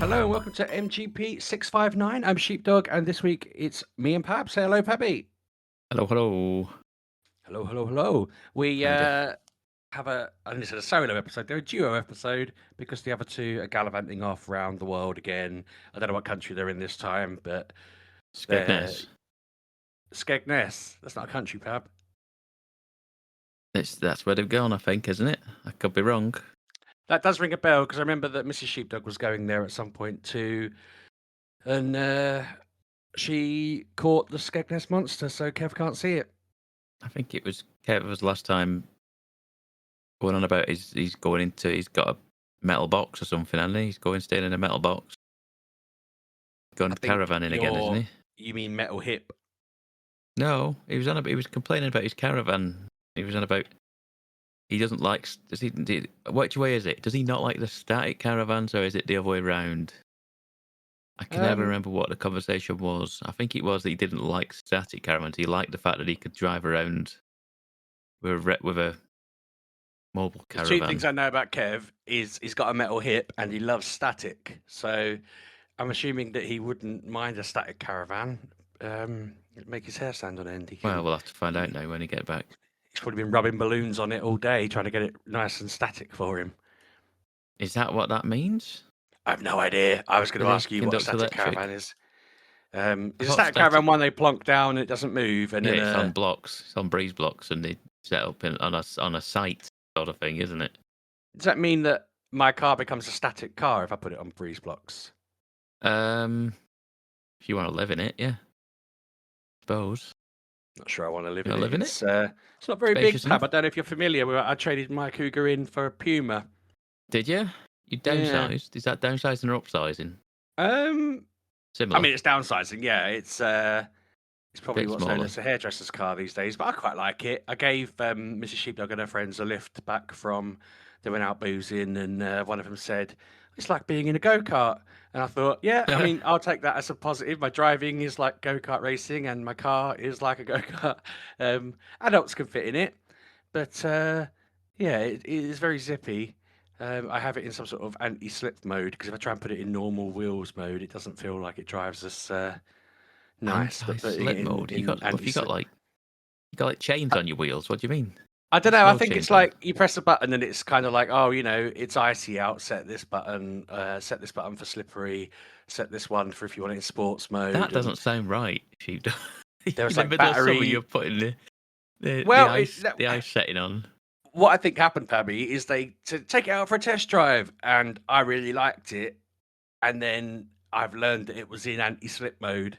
Hello and welcome to MGP659. I'm Sheepdog, and this week it's me and Pab. Say hello, Pabby. Hello, hello. Hello. We How you doing? have and this is a solo episode. They're a duo episode because the other two are gallivanting off around the world again. I don't know what country they're in this time, but they're Skegness. Skegness. That's not a country, Pab. That's where they've gone, I think, isn't it? I could be wrong. That does ring a bell because I remember that Mrs. Sheepdog was going there at some point too, and she caught the Skegness monster, so Kev can't see it. I think it was Kev's last time going on about he's got a metal box or something, hasn't he? He's going staying in a metal box. Going I think caravanning again, isn't he? You mean Metal Hip? No, he was complaining about his caravan. He was on about he doesn't like. Which way is it? Does he not like the static caravans, or is it the other way round? I can never remember what the conversation was. I think it was that he didn't like static caravans. He liked the fact that he could drive around with a mobile The two caravan. things I know about Kev is he's got a metal hip and he loves static. So I'm assuming that he wouldn't mind a static caravan. It'd make his hair stand on end. Well, we'll have to find out now when he get back. He's probably been rubbing balloons on it all day, trying to get it nice and static for him. Is that what that means? I have no idea. I was going to ask you what a static caravan is. Is a static caravan one they plonk down and it doesn't move? And yeah, then, it's on blocks. It's on breeze blocks, and they set up on a site sort of thing, isn't it? Does that mean that my car becomes a static car if I put it on breeze blocks? If you want to live in it, yeah. Suppose. Not sure I want to live in it. It's not very big, Pab. I don't know if you're familiar with it. I traded my Cougar in for a Puma. Did you? You downsized? Yeah. Is that downsizing or upsizing? Similar. I mean, it's downsizing. Yeah, it's probably what's smaller. known as a hairdresser's car these days. But I quite like it. I gave Mrs. Sheepdog and her friends a lift back from they went out boozing, and one of them said, "It's like being in a go-kart." And I thought, yeah, I mean, I'll take that as a positive. My driving is like go-kart racing, and my car is like a go-kart. Adults can fit in it, but yeah, it is very zippy. I have it in some sort of anti-slip mode because if I try and put it in normal wheels mode, it doesn't feel like it drives us nice. But slip mode. You got like chains on your wheels. What do you mean? I don't know. I think it's like you press a button and it's kind of like, oh, it's icy out. Set this button. Set this button for slippery. Set this one for if you want it in sports mode. That doesn't sound right. There's like battery. You're putting the ice setting on. What I think happened, Pabby, is they take it out for a test drive, and I really liked it. And then I've learned that it was in anti-slip mode,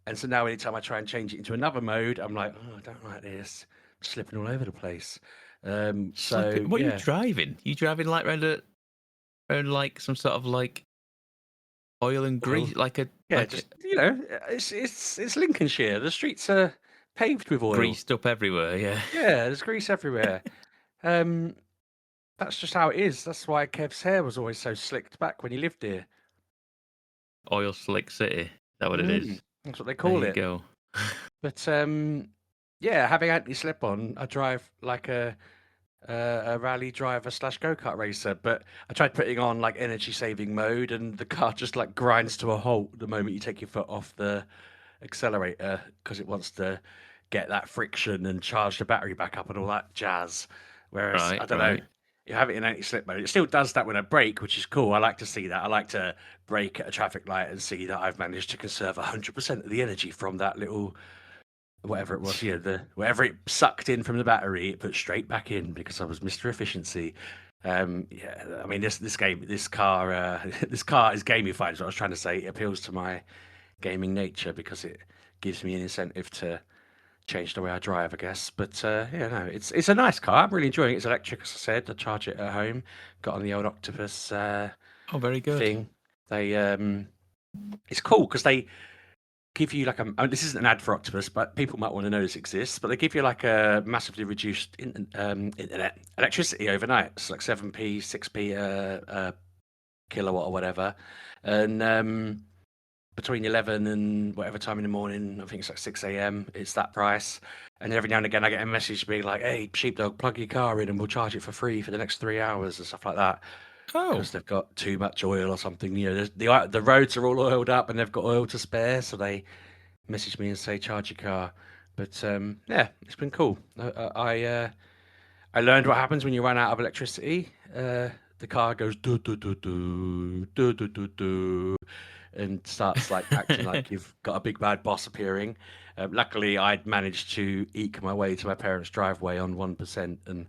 and so now anytime I try and change it into another mode, I'm like, oh, I don't like this. I'm slipping all over the place. So what are you driving? You driving like around like some sort of like oil and grease, it's Lincolnshire. The streets are paved with oil, greased up everywhere. Yeah, there's grease everywhere. That's just how it is. That's why Kev's hair was always so slicked back when he lived here. Oil slick city. Is that what it is? That's what they call it. There you go. But yeah, having anti-slip on, I drive like a rally driver / go-kart racer. But I tried putting on like energy saving mode, and the car just like grinds to a halt the moment you take your foot off the accelerator because it wants to get that friction and charge the battery back up and all that jazz. Whereas I don't know, you have it in anti-slip mode. It still does that when I brake, which is cool. I like to see that. I like to brake at a traffic light and see that I've managed to conserve 100% of the energy from that little whatever it was. Whatever it sucked in from the battery, it put straight back in because I was Mr. Efficiency. I mean this car is gamified. Is what I was trying to say. It appeals to my gaming nature because it gives me an incentive to change the way I drive, I guess. But it's a nice car. I'm really enjoying it. It's electric, as I said. I charge it at home. Got on the old Octopus very good thing. They it's cool because they give you like this isn't an ad for Octopus, but people might want to know this exists. But they give you like a massively reduced internet electricity overnight. It's like 7p, 6p kilowatt or whatever, and between 11 and whatever time in the morning, I think it's like 6 a.m. It's that price. And every now and again, I get a message being like, "Hey, Sheepdog, plug your car in, and we'll charge it for free for the next 3 hours," and stuff like that. Oh, because they've got too much oil or something. You know, the roads are all oiled up and they've got oil to spare, so they message me and say charge your car. But yeah, it's been cool. I learned what happens when you run out of electricity. The car goes do do do do do do do do, and starts like acting like you've got a big bad boss appearing. Luckily, I'd managed to eke my way to my parents' driveway on 1%, and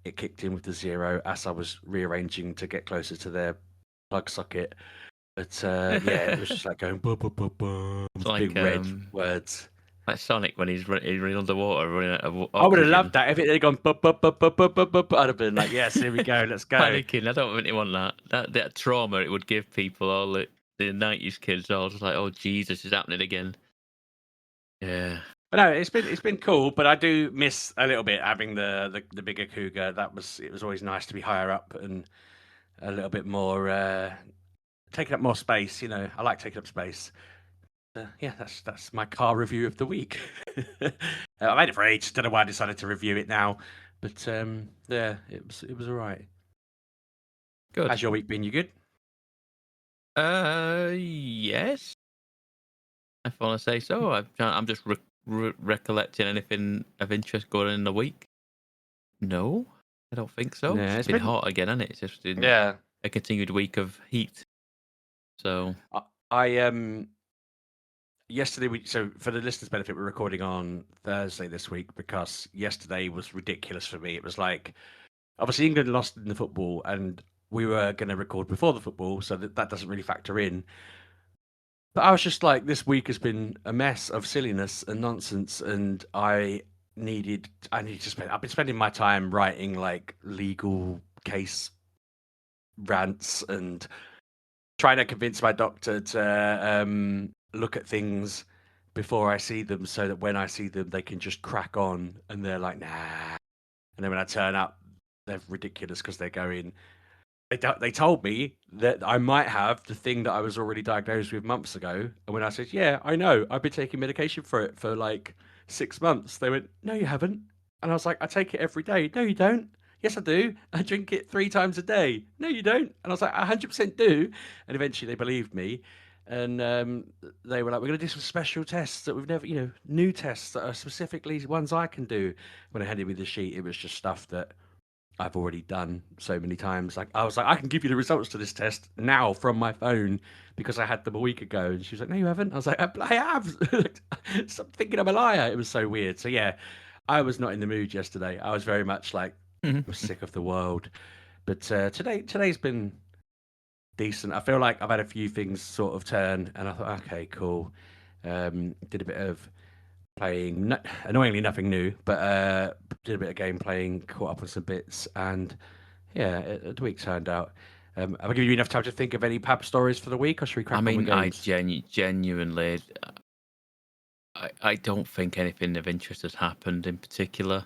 it kicked in with the 0 as I was rearranging to get closer to their plug socket. But yeah, it was just like going boom, boom, boom, boom, it's with big red like words. Sonic when he's running underwater, running out of I would have loved oxygen. that if it had gone bup, bup, bup, bup, bup, bup, bup. I'd have been like, yes, here we go, let's go. Panicking. I don't really want that. That trauma it would give people, all the 90s kids, all just like, oh Jesus, it's happening again. Yeah. But no, it's been cool, but I do miss a little bit having the bigger Cougar. It was always nice to be higher up and a little bit more taking up more space. You know, I like taking up space. Yeah, that's my car review of the week. I made it for ages. Don't know why I decided to review it now, but yeah, it was all right. Good. How's your week been? You good? Yes. If I want to say so. I'm just recollecting anything of interest going on in the week. No, I don't think so. Yeah, It's been hot again, hasn't it? It's just been yeah. a continued week of heat. So I yesterday so for the listeners' benefit, we're recording on Thursday this week because yesterday was ridiculous for me. It was like obviously England lost in the football, and we were going to record before the football, so that doesn't really factor in. But I was just like, this week has been a mess of silliness and nonsense, and I need to spend. I've been spending my time writing like legal case rants and trying to convince my doctor to look at things before I see them, so that when I see them, they can just crack on, and they're like, nah. And then when I turn up, they're ridiculous because they're going. They told me that I might have the thing that I was already diagnosed with months ago. And when I said, yeah, I know, I've been taking medication for it for like 6 months, they went, no, you haven't. And I was like, I take it every day. No, you don't. Yes, I do. I drink it 3 times a day. No, you don't. And I was like, I 100% do. And eventually they believed me. And they were like, we're going to do some special tests that we've never, new tests that are specifically ones I can do. When I handed me the sheet, it was just stuff that I've already done so many times. Like I was like, I can give you the results to this test now from my phone because I had them a week ago. And she was like, no, you haven't. I was like, I have. Stop thinking I'm a liar. It was so weird. So yeah, I was not in the mood yesterday. I was very much like, I'm sick of the world. But today's been decent. I feel like I've had a few things sort of turn, and I thought, okay, cool. Did a bit of playing, annoyingly nothing new, but did a bit of game playing, caught up on some bits, and yeah, the week turned out. Have I given you enough time to think of any pub stories for the week, or should we crack on with I games? genuinely, I don't think anything of interest has happened in particular.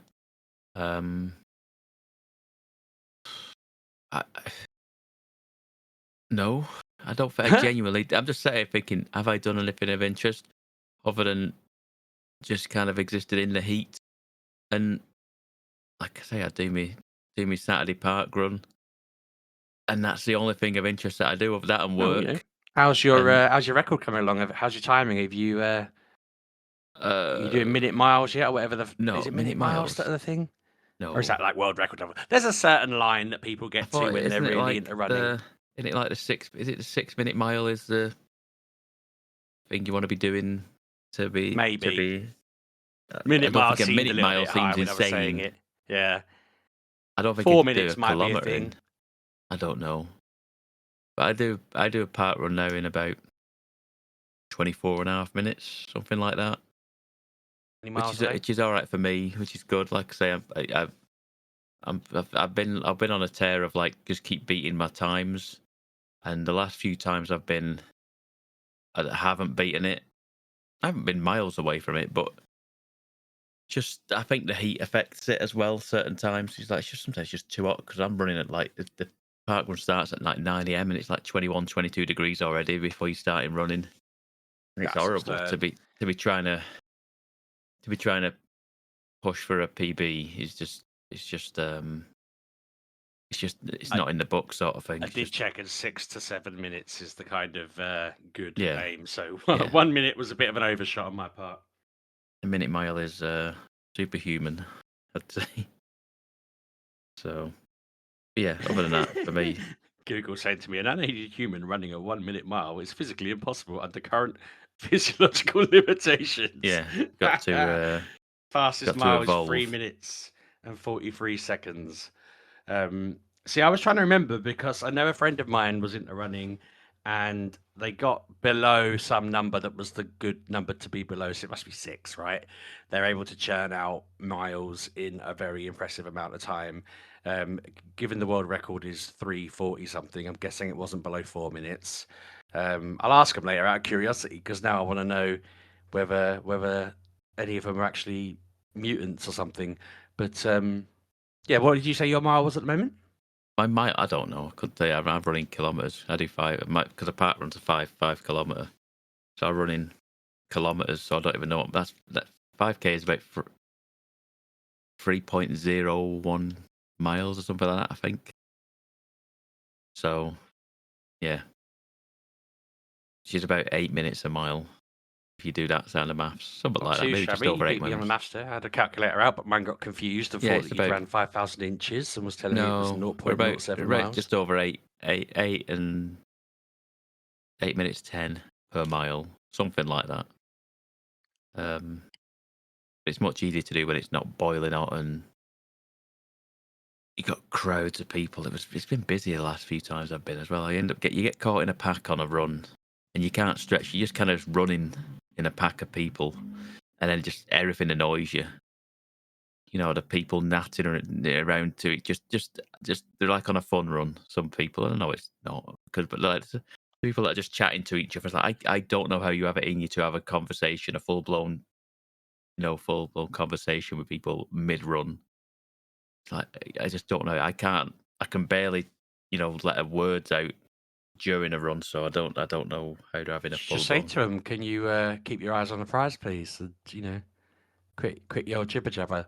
No, I don't think. Genuinely, I'm just sitting here thinking, have I done anything of interest other than just kind of existed in the heat? And like I say, I do me Saturday park run, and that's the only thing of interest that I do of that and Oh, work. how's And your record coming along? How's your timing? Have you you doing uh, minute miles yet, or whatever no is it minute minute miles that miles. are the thing? Or is No, that like world record level? There's a certain line that people I get to thought when they're isn't it really like into running. isn't it like the 6? Is it the 6 minute mile is the thing you want to be doing to Maybe be? I minute don't miles think a seemed a minute little mile bit high seems when I was saying insane. it. Yeah, I don't think you four could do a minutes might be a kilometer thing. in. I don't know, but I do a park run now in about 24.5 minutes, something like that, 20 miles a day. which is all right for me, which is good. Like I say, I've been on a tear of like just keep beating my times, and the last few times I haven't beaten it. I haven't been miles away from it, but just I think the heat affects it as well. Certain times, it's like sometimes it's just too hot because I'm running at like the park run starts at like 9 a.m. and it's like 21, 22 degrees already before you start running, and it's That's horrible absurd. to be trying to push for a PB. It's just it's not in the book sort of thing. I It's did just check, and 6 to 7 minutes is the kind of good Yeah. aim. So Yeah. 1 minute was a bit of an overshot on my part. a minute mile is superhuman, I'd say. So yeah, other than that, for me, Google said to me, an unaided human running a 1 minute mile is physically impossible under current physiological limitations. yeah, got to Fastest got to mile is 3 evolve. minutes and 43 seconds. See, I was trying to remember because I know a friend of mine was into running and they got below some number that was the good number to be below. So it must be 6, right? They're able to churn out miles in a very impressive amount of time. Given the world record is 3:40 something, I'm guessing it wasn't below 4 minutes. I'll ask them later out of curiosity because now I want to know whether any of them are actually mutants or something. But yeah, what did you say your mile was at the moment? I don't know. I couldn't tell you. I'm running kilometers. I do 5 because a park runs a 5 kilometer. So I'm running kilometers. So I don't even know what that 5k is about 3.01 miles or something like that, I think. So yeah, she's about 8 minutes a mile. If you do that sound of maths, something Not like that, too maybe shabby. just You over 8 beat me on the miles. maths there. I had a calculator out, but mine got confused and Yeah, thought it's that you'd about ran 5,000 inches and was telling me it was no, we're about 0.07 miles. just over 8 and 8 minutes 10 per mile, something like that. It's much easier to do when it's not boiling hot and you got crowds of people. It's been busy the last few times I've been as well. You get caught in a pack on a run, and you can't stretch. You're just kind of running in a pack of people, and then just everything annoys you. You know, the people natting around to it. Just they're like on a fun run. Some people, I don't know, it's not because, but like people that are just chatting to each other. It's like I don't know how you have it in you to have a conversation, a full blown conversation with people mid run. Like I just don't know. I can't. I can barely, let words out during a run. So I don't know how to have in a full Just say blown. to him, can you keep your eyes on the prize, please? And, quit your jibber jabber.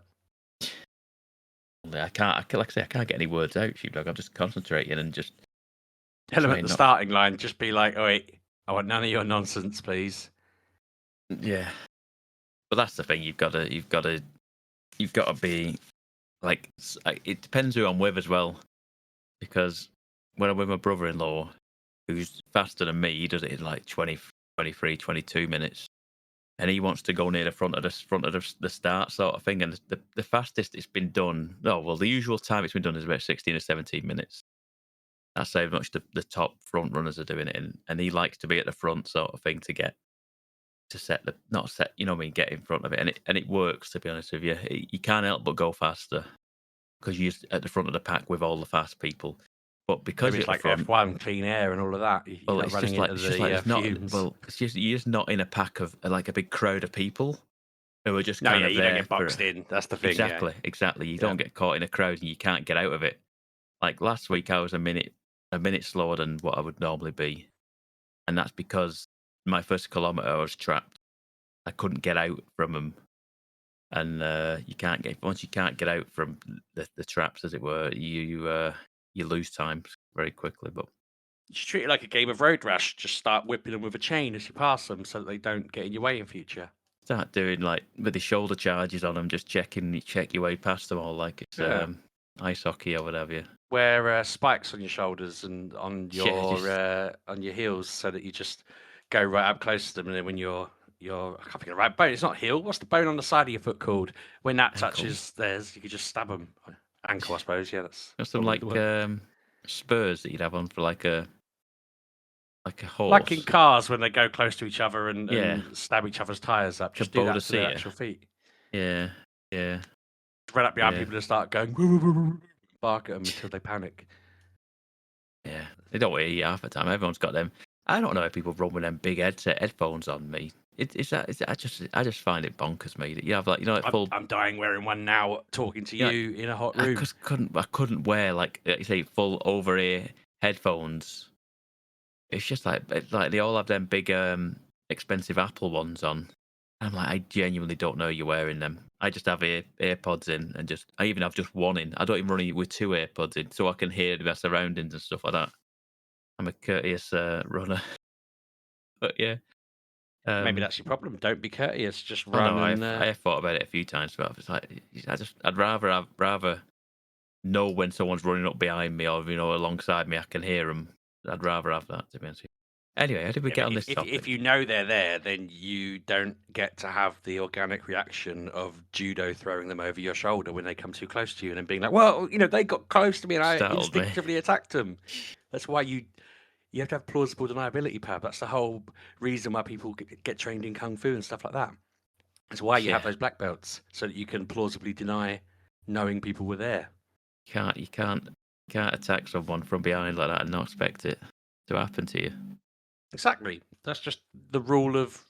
I can't. Like I say, I can't get any words out, Sheepdog. I'm just concentrating and just. Tell him at trying the not. starting line, just be like, oh, wait, I want none of your nonsense, please. Yeah, but that's the thing. You've got to be like. It depends who I'm with as well, because when I'm with my brother-in-law, who's faster than me, he does it in like 20, 23, 22 minutes. And he wants to go near the front of the start sort of thing. And the fastest it's been done, the usual time it's been done is about 16 or 17 minutes. That's how much the top front runners are doing it. And he likes to be at the front sort of thing to get to set the not set, get in front of it. And it works, to be honest with you. You can't help but go faster because you're at the front of the pack with all the fast people. But because Maybe you're it's at the like front, F1, clean air and all of that. You're not it's running just like into it's not. fumes. Well, you're just not in a pack of like a big crowd of people who are just No, kind yeah, of you don't there get for boxed in. That's the thing, yeah. exactly. You Yeah. don't get caught in a crowd and you can't get out of it. Like last week, I was a minute slower than what I would normally be, and that's because my first kilometer I was trapped. I couldn't get out from them, and once you can't get out from the traps, as it were, you lose time very quickly. But You should treat it like a game of road rash. Just start whipping them with a chain as you pass them so that they don't get in your way in future. start doing like with the shoulder charges on them, just check your way past them all like it's ice hockey or whatever. You Wear spikes on your shoulders and on Yeah, on your heels so that you just go right up close to them, and then when you're I can't think of the right bone. It's not heel. What's the bone on the side of your foot called? When that Ankle. touches theirs, you could just stab them. Ankle, I suppose. Yeah, that's Got some probably like the word. spurs that you'd have on for like a horse. Like in cars when they go close to each other and, Yeah. and stab each other's tires up. Just Like a do that to their Bodicea. actual feet. Yeah. Run up behind Yeah. people and start going woo, woo, woo, woo, bark at them until they panic. Yeah. They don't hear you half the time. Everyone's got them. I don't know if people run with them big headphones on me. I just find it bonkers, me. That you have like full. I'm dying wearing one now, talking to you in a hot room. I couldn't wear like you say full over ear headphones. It's just like they all have them big expensive Apple ones on, I'm like, I genuinely don't know you're wearing them. I just have AirPods in and I even have just one in. I don't even run it with two AirPods in so I can hear my surroundings and stuff like that. I'm a courteous runner. But yeah. Maybe that's your problem. Don't be courteous. Just I run know and I have thought about it a few times, but it's like I'd rather know when someone's running up behind me or alongside me. I can hear them. I'd rather have that, to be honest with you. Anyway, how did we yeah, get but on if, this if if topic? you know they're there, then you don't get to have the organic reaction of judo throwing them over your shoulder when they come too close to you and then being like, well, they got close to me and I Startled me. instinctively attacked them. That's why you have to have plausible deniability, Pab. That's the whole reason why people get trained in kung fu and stuff like that. That's why you Yeah, have those black belts, so that you can plausibly deny knowing people were there. you can't attack someone from behind like that and not expect it to happen to you. Exactly. That's just the rule of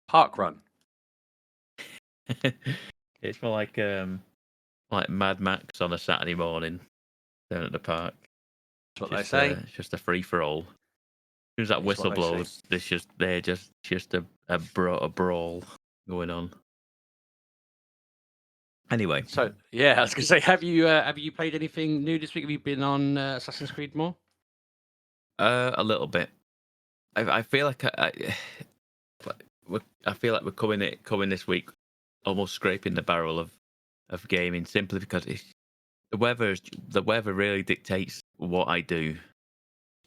park run. It's more like Mad Max on a Saturday morning down at the park. That's what they say. It's just a free for all. As soon as that It's what whistle they say. blows, they're just a brawl going on. Anyway, So yeah, I was gonna say, have you played anything new this week? Have you been on Assassin's Creed more? a little bit. I feel like I feel like we're coming this week, almost scraping the barrel of gaming simply because the weather really dictates what I do.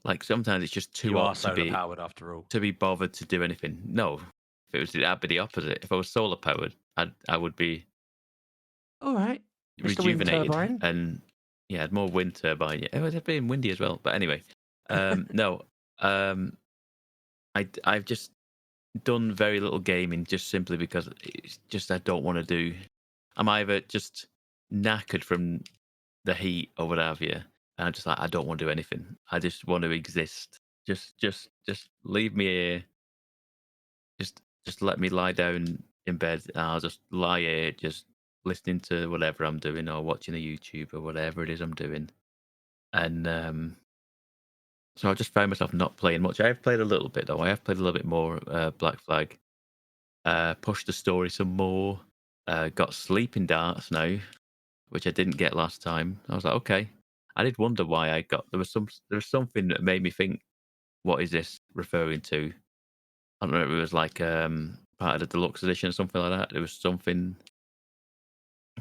Like sometimes it's just too You are hot solar powered after all. to be bothered to do anything. No, if it was that'd be the opposite. If I was solar powered, I would be All right, Mr. Wind rejuvenated Turbine. and yeah, had more wind turbine. Yeah, it would have been windy as well. But anyway, no, I've just done very little gaming just simply because it's just I don't want to do. I'm either just knackered from the heat or what have you, and I'm just like I don't want to do anything. I just want to exist. Just leave me here. Just let me lie down in bed, and I'll just lie here, just listening to whatever I'm doing or watching a YouTube or whatever it is I'm doing. And so I just found myself not playing much. I have played a little bit though. I have played a little bit more Black Flag. Pushed the story some more. Got sleeping darts now, which I didn't get last time. I was like, okay. I did wonder why I got. There was something that made me think, what is this referring to? I don't know if it was like part of the deluxe edition or something like that. There was something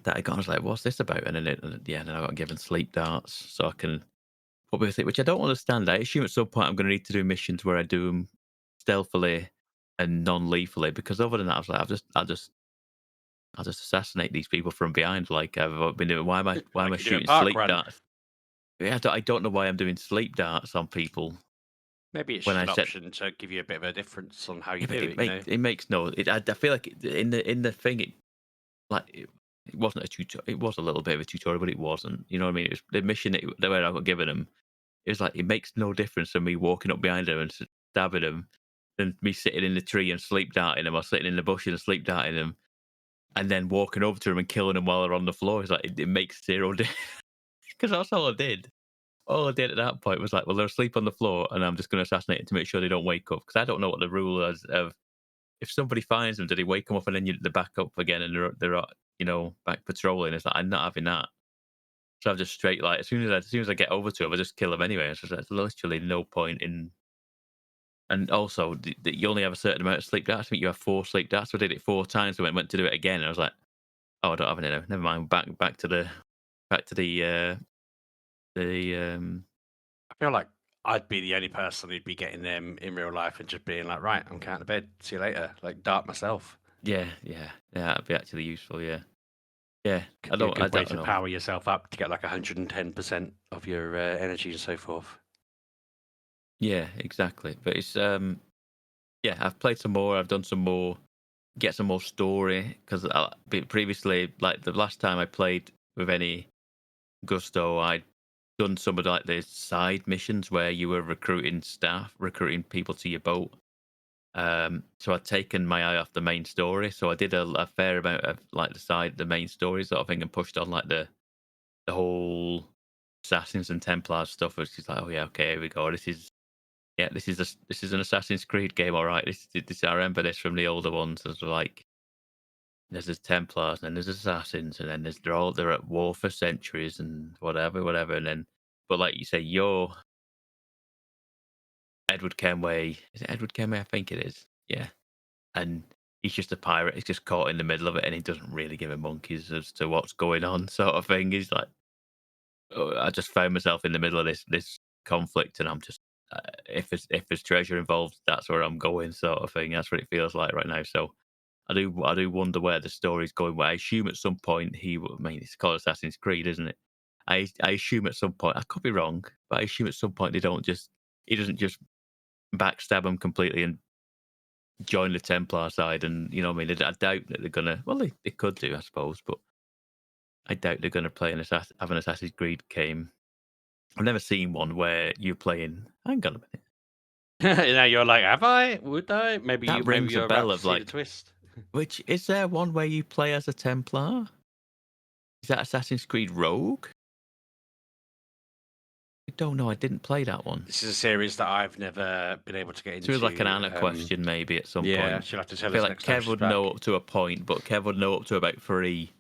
that I got. I was like, what's this about? And then I got given sleep darts so I can put with it, which I don't understand. I assume at some point I'm going to need to do missions where I do them stealthily and non-lethally, because other than that, I was like, I'll just assassinate these people from behind, like I've been doing. Why am I Like you do a shooting park sleep run. darts? Yeah, I don't know why I'm doing sleep darts on people Maybe it's when just I an said. option to give you a bit of a difference on how you Yeah, but do it. it makes no. I feel like in the thing it wasn't a tutorial. It was a little bit of a tutorial, but it wasn't. You know what I mean? It was the mission that I got given him. It was like it makes no difference from me walking up behind him and stabbing him, than me sitting in the tree and sleep darting him, or sitting in the bush and sleep darting him, and then walking over to him and killing him while they're on the floor. It's like it makes zero difference because that's all I did. All I did at that point was like, well, they're asleep on the floor, and I'm just going to assassinate them to make sure they don't wake up. Because I don't know what the rule is of if somebody finds them, do they wake them up and then they're back up again and they're back patrolling? It's like I'm not having that. So I'm just straight like as soon as I get over to them, I just kill them anyway. So there's literally no point in. And also, you only have a certain amount of sleep darts. I think you have 4 sleep darts. So I did it 4 times. So I went to do it again. And I was like, oh, I don't have any now. Never mind. Back to the the I feel like I'd be the only person who'd be getting them in real life and just being like, right, I'm counting to bed. See you later. Like dart myself. yeah. That'd be actually useful. Yeah. I Could be a I good way don't to know. power yourself up to get like 110% of your energy and so forth. Yeah, exactly. But it's yeah, I've played some more. I've done some more. Get some more story because previously, like the last time I played with any gusto, I'd done some of like the side missions where you were recruiting people to your boat. So I'd taken my eye off the main story. So I did a fair amount of like the main story sort of thing, and pushed on like the whole Assassins and Templars stuff. Which is like, oh yeah, okay, here we go. This is an Assassin's Creed game, all right. This I remember this from the older ones. As like There's Templars, and then there's assassins, and then they're at war for centuries and whatever, and then, but like you say, you're Edward Kenway. Is it Edward Kenway? I think it is. Yeah, and he's just a pirate. He's just caught in the middle of it, and he doesn't really give a monkeys as to what's going on, sort of thing. He's like, oh, I just found myself in the middle of this conflict, and I'm just if there's treasure involved, that's where I'm going, sort of thing. That's what it feels like right now. So I do wonder where the story's going. Well, I assume at some point I mean, it's called Assassin's Creed, isn't it? I assume at some point, I could be wrong, but I assume at some point he doesn't just backstab him completely and join the Templar side, and you know what I mean. I doubt that they're gonna. Well, they could do, I suppose, but I doubt they're gonna play have an Assassin's Creed game. I've never seen one where you're playing. Hang on a minute. Now you're like, have I? Would I? Maybe That rings you're a about bell to of see the like, twist. which is there one where you play as a Templar? Is that Assassin's Creed Rogue? I don't know. I didn't play that one. This is a series that I've never been able to get into. So it was like an Anna question, maybe at some Yeah, point. she'll have to tell I feel us like next time Kev she's would back. know up to a point, but Kev would know up to about 3,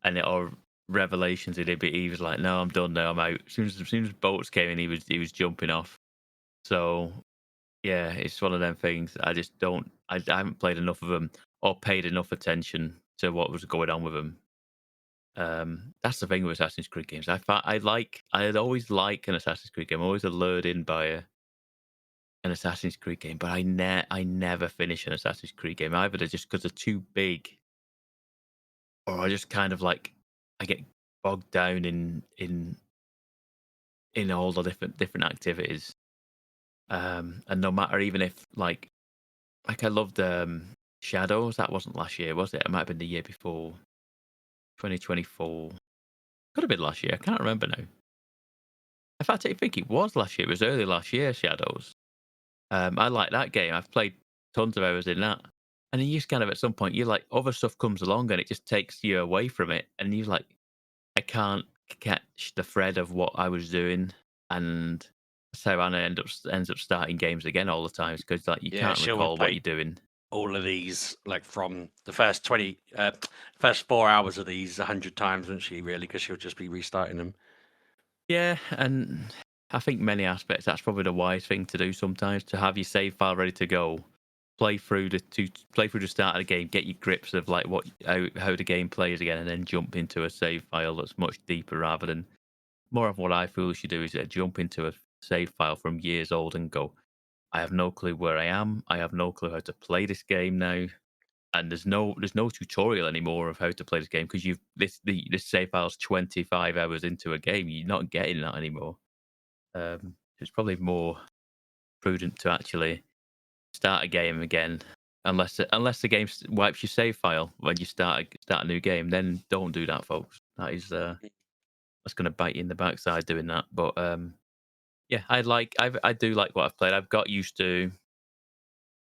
and or Revelations. He was like, "No, I'm done now. I'm out." As soon as boats came in, he was jumping off. So yeah, it's one of them things. I just don't. I haven't played enough of them or paid enough attention to what was going on with them. That's the thing with Assassin's Creed games. I'd always like an Assassin's Creed game. I'm always allured in by an Assassin's Creed game, but I never finish an Assassin's Creed game. Either they're just because they're too big, or I just kind of like I get bogged down in all the different activities. And no matter, even if like I loved Shadows. That wasn't last year, was it? It might have been the year before, 2024. Could have been last year. I can't remember now. In fact, I think it was last year. It was early last year, Shadows. I like that game. I've played tons of hours in that. And then you just kind of, at some point, you're like, other stuff comes along and it just takes you away from it. And you're like, I can't catch the thread of what I was doing. And that's how Anna ends up starting games again all the time, because like you can't recall what you're doing. All of these, like from the first first 4 hours of these 100 times, wouldn't she? Really, because she'll just be restarting them. Yeah, and I think many aspects that's probably the wise thing to do sometimes, to have your save file ready to go, play through the start of the game, get your grips of like how the game plays again, and then jump into a save file that's much deeper, rather than more of what I foolishly do is jump into a save file from years old and go, I have no clue where I am. I have no clue how to play this game now. And there's no tutorial anymore of how to play this game, because this save file's 25 hours into a game. You're not getting that anymore. It's probably more prudent to actually start a game again, unless the game wipes your save file when you start a new game. Then don't do that, folks. That is that's going to bite you in the backside doing that. But yeah, I do like what I've played. I've got used to,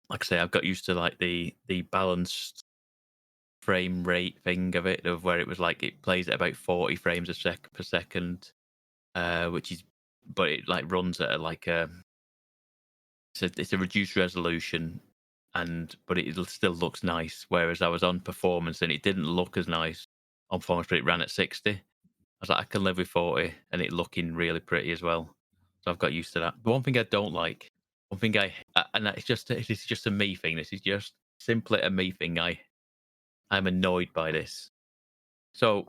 like I say, I've got used to like the balanced frame rate thing of it, of where it was like it plays at about 40 frames per second, which is, but it like runs at like it's a reduced resolution, but it still looks nice. Whereas I was on performance and it didn't look as nice on performance, but it ran at 60. I was like, I can live with 40 and it looking really pretty as well. So I've got used to that. The one thing I don't like, and it's just a me thing. This is just simply a me thing. I'm annoyed by this. So,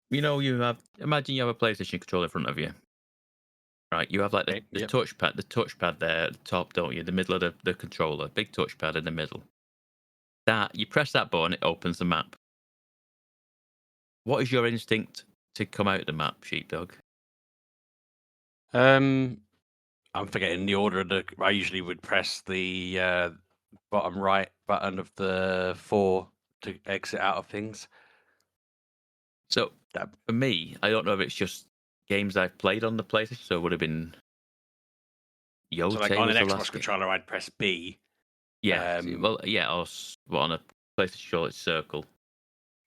imagine you have a PlayStation controller in front of you, right? You have like the touchpad there at the top, don't you? The middle of the controller, big touchpad in the middle. That you press that button, it opens the map. What is your instinct to come out of the map, Sheepdog? I'm forgetting the order of I usually would press the bottom right button of the 4 to exit out of things. So for me, I don't know if it's just games I've played on the PlayStation. So it would have been Yote. So like on an Xbox controller, I'd press B. Yeah. Well, yeah. Or on a PlayStation controller, it's circle.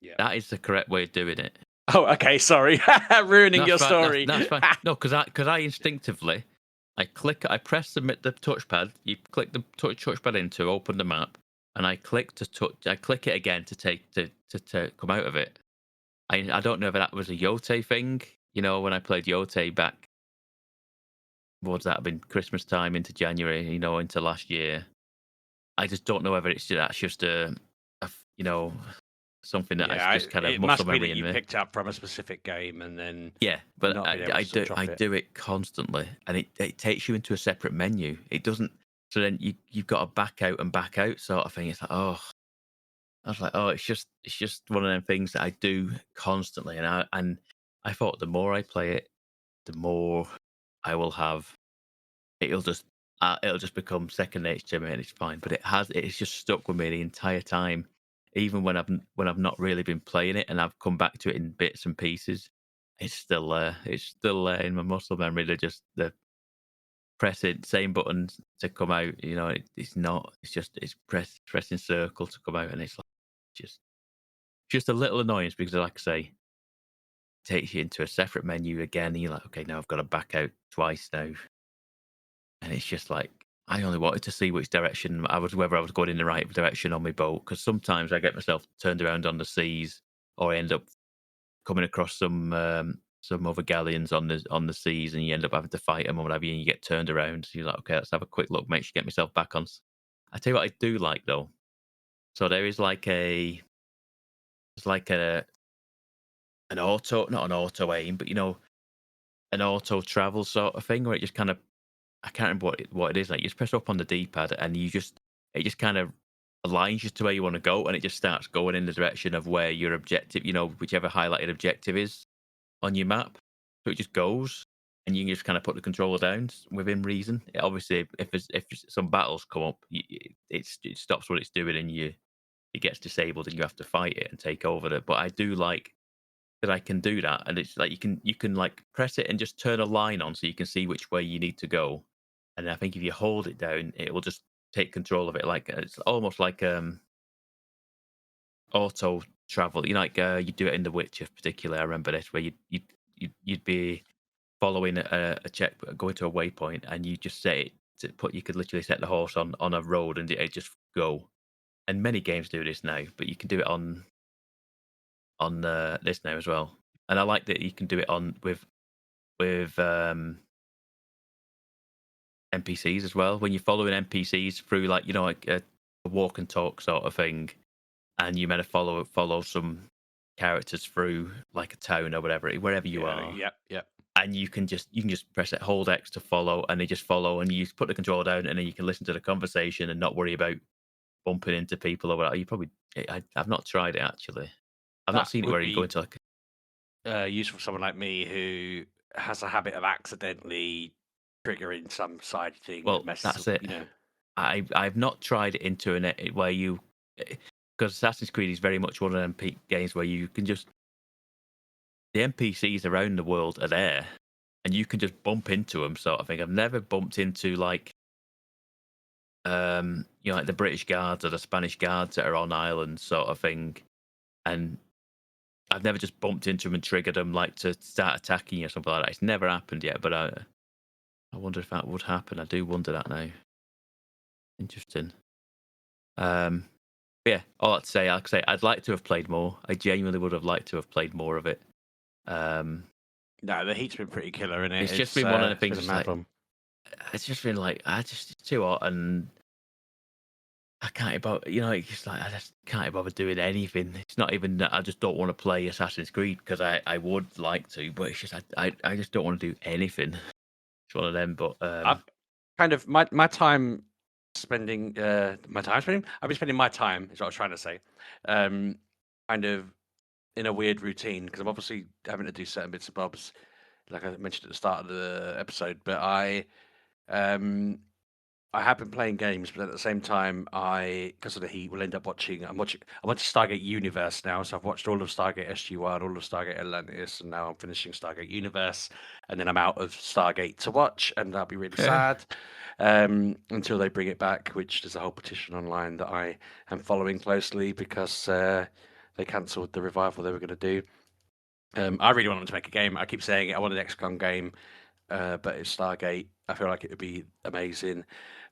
Yeah. That is the correct way of doing it. Oh, okay. Sorry, ruining your story. That's fine. No, because I instinctively, I press the touchpad. You click the touchpad in to open the map, and I click to touch. I click it again to take to come out of it. I don't know if that was a Yote thing. You know, when I played Yote back, what would that have been? Christmas time into January. You know, into last year. I just don't know whether that's just you know, something that has Yeah, just kind of it muscle must be memory that in you me. picked up from a specific game and then Yeah, but not been able to sort of I drop it. do it constantly, and it takes you into a separate menu. It doesn't. So then you've got to back out and back out sort of thing. It's like, oh, I was like, oh, it's just one of them things that I do constantly, and I thought the more I play it, the more I will have. It'll just become second nature to me, and it's fine. But it's just stuck with me the entire time, even when I've not really been playing it, and I've come back to it in bits and pieces. It's still there. It's still there in my muscle memory. They're just the pressing same buttons to come out. You know, it's not. It's just pressing circle to come out, and it's like just a little annoyance because, like I say, takes you into a separate menu again. And you're like, okay, now I've got to back out twice now, and it's just like I only wanted to see which direction whether I was going in the right direction on my boat, because sometimes I get myself turned around on the seas, or I end up coming across some other galleons on the seas, and you end up having to fight them or whatever, and you get turned around. So you're like, okay, let's have a quick look, make sure you get myself back on. I tell you what, I do like though. So there is like it's like an auto, not an auto aim, but you know, an auto travel sort of thing, where it just kind of, I can't remember what it is. Like you just press up on the D-pad, and it just kind of aligns you to where you want to go, and it just starts going in the direction of where your objective, you know, whichever highlighted objective is on your map. So it just goes, and you can just kind of put the controller down within reason. Obviously, if some battles come up, it stops what it's doing, and it gets disabled, and you have to fight it and take over it. But I do like that I can do that, and it's like you can like press it and just turn a line on so you can see which way you need to go. And I think if you hold it down, it will just take control of it. Like it's almost like auto travel. You know, like you do it in The Witcher, particularly. I remember this, where you'd be following a check, going to a waypoint, and you just set it to put. You could literally set the horse on a road, and it just go. And many games do this now, but you can do it on this now as well. And I like that you can do it on with NPCs as well. When you're following NPCs through, like, you know, like a walk and talk sort of thing, and you meant to follow some characters through like a town or whatever, wherever you Yeah, are, yep. and you can just press it, hold X to follow, and they just follow, and you just put the controller down, and then you can listen to the conversation and not worry about bumping into people or whatever. I've not tried it actually. I've not That seen it would where you go be into like. useful for someone like me who has a habit of accidentally triggering some side thing that Well, messes up, that's it. you know. I've not tried it into where you, because Assassin's Creed is very much one of them games where you can just, the NPCs around the world are there, and you can just bump into them, sort of thing. I've never bumped into like you know, like the British guards or the Spanish guards that are on islands, sort of thing, and I've never just bumped into them and triggered them like to start attacking you or something like that. It's never happened yet, but I wonder if that would happen. I do wonder that now. Interesting. Um, yeah, all that to say, like I say, I'd like to have played more. I genuinely would have liked to have played more of it. Um, No, the heat's been pretty killer in it. it's just been one of the It's things. been a Just mad like one. it's just been like it's too hot, and I can't be bothered. You know, it's just like I just can't be bothered doing anything. It's not even that I just don't want to play Assassin's Creed, because I would like to, but it's just I just don't want to do anything. It's one of them. But I've kind of my time spending my time spending. I've been spending my time is what I was trying to say. Kind of in a weird routine because I'm obviously having to do certain bits and bobs, like I mentioned at the start of the episode. But um I have been playing games, but at the same time, because of the heat, will end up watching. I watch Stargate Universe now, so I've watched all of Stargate SG-1, all of Stargate Atlantis, and now I'm finishing Stargate Universe, and then I'm out of Stargate to watch, and I'll be really sad until they bring it back. Which there's a whole petition online that I am following closely because they cancelled the revival they were going to do. I really want them to make a game. I keep saying it. I want an XCOM game, but it's Stargate. I feel like it would be amazing.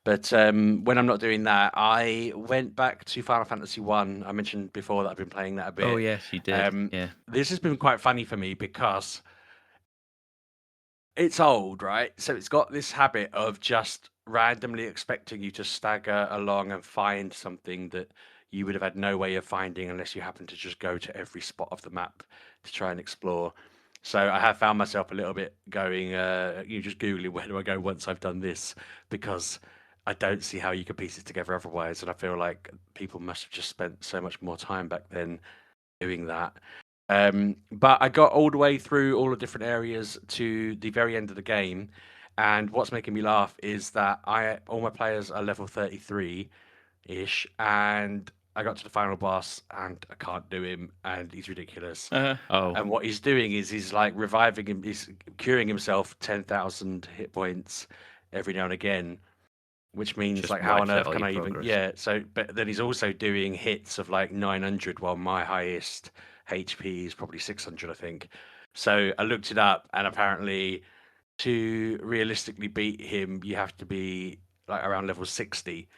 But when I'm not doing that, I went back to Final Fantasy 1. I mentioned before that I've been playing that a bit. Oh yes, you did. Yeah. This has been quite funny for me because it's old, right? So it's got this habit of just randomly expecting you to stagger along and find something that you would have had no way of finding unless you happen to just go to every spot of the map to try and explore. So I have found myself a little bit going, you just Googling where do I go once I've done this, because I don't see how you could piece it together otherwise. And I feel like people must have just spent so much more time back then doing that. But I got all the way through all the different areas to the very end of the game, and what's making me laugh is that I all my players are level 33 ish, and I got to the final boss and I can't do him, and he's ridiculous. Oh, And what he's doing is he's like reviving him, he's curing himself 10,000 hit points every now and again, which means just like how on wipes out earth all can your I even progress. so but then he's also doing hits of like 900 while my highest HP is probably 600, I think. So I looked it up, and apparently to realistically beat him you have to be like around level 60.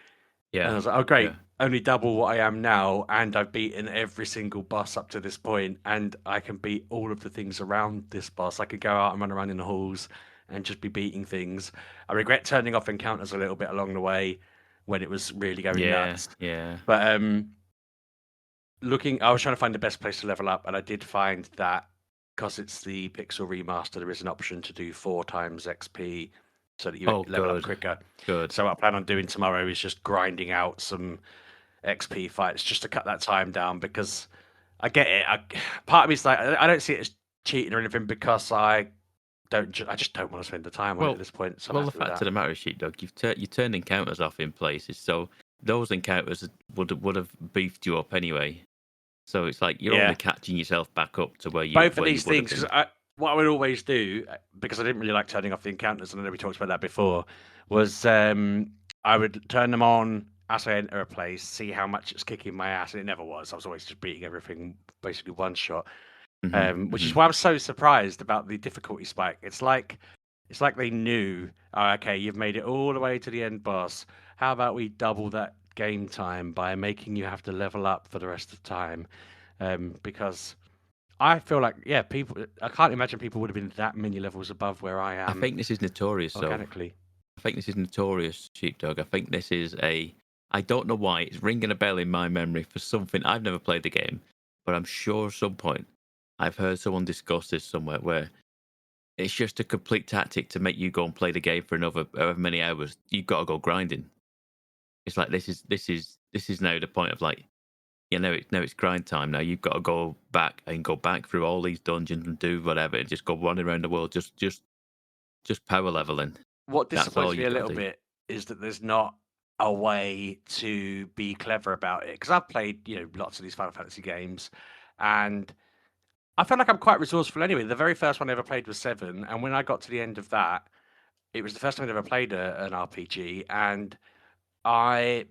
And I Yeah. was like, oh great, Yeah. only double what I am now, and I've beaten every single boss up to this point, and I can beat all of the things around this boss. I could go out and run around in the halls and just be beating things. I regret turning off encounters a little bit along the way when it was really going Yeah. nuts. Yeah. But I was trying to find the best place to level up, and I did find that because it's the Pixel remaster, there is an option to do 4 times XP so that you Oh, level up good. quicker. Good. So what I plan on doing tomorrow is just grinding out some XP fights just to cut that time down, because I get it. Part of me is like, I don't see it as cheating or anything, because I just don't want to spend the time on it at Well, this point. So I'm well, the happy with fact that. of the matter is, Sheepdog, you turned encounters off in places, so those encounters would have beefed you up anyway. So it's like you're Yeah, only catching yourself back up to where you both of these would have things, been. because what I would always do, because I didn't really like turning off the encounters, and I know we talked about that before, was I would turn them on as I enter a place, see how much it's kicking my ass, and it never was. I was always just beating everything basically one shot. Which is why I'm so surprised about the difficulty spike. It's like they knew, oh, okay, you've made it all the way to the end boss. How about we double that game time by making you have to level up for the rest of the time? Because I feel like, yeah, I can't imagine people would have been that many levels above where I I am think this is notorious, though. organically. I think this is notorious, Sheepdog. I think this is I don't know why it's ringing a bell in my memory for something. I've never played the game, but I'm sure at some point I've heard someone discuss this somewhere where it's just a complete tactic to make you go and play the game for another however many hours. You've got to go grinding. It's like this is now the point of like, it's grind time now. You've got to go back through all these dungeons and do whatever and just go running around the world, just power leveling. What That's all disappoints me you've a got little to do. bit is that there's not a way to be clever about it. Because I've played, lots of these Final Fantasy games, and I feel like I'm quite resourceful anyway. The very first one I ever played was 7, and when I got to the end of that, it was the first time I'd ever played an RPG, and I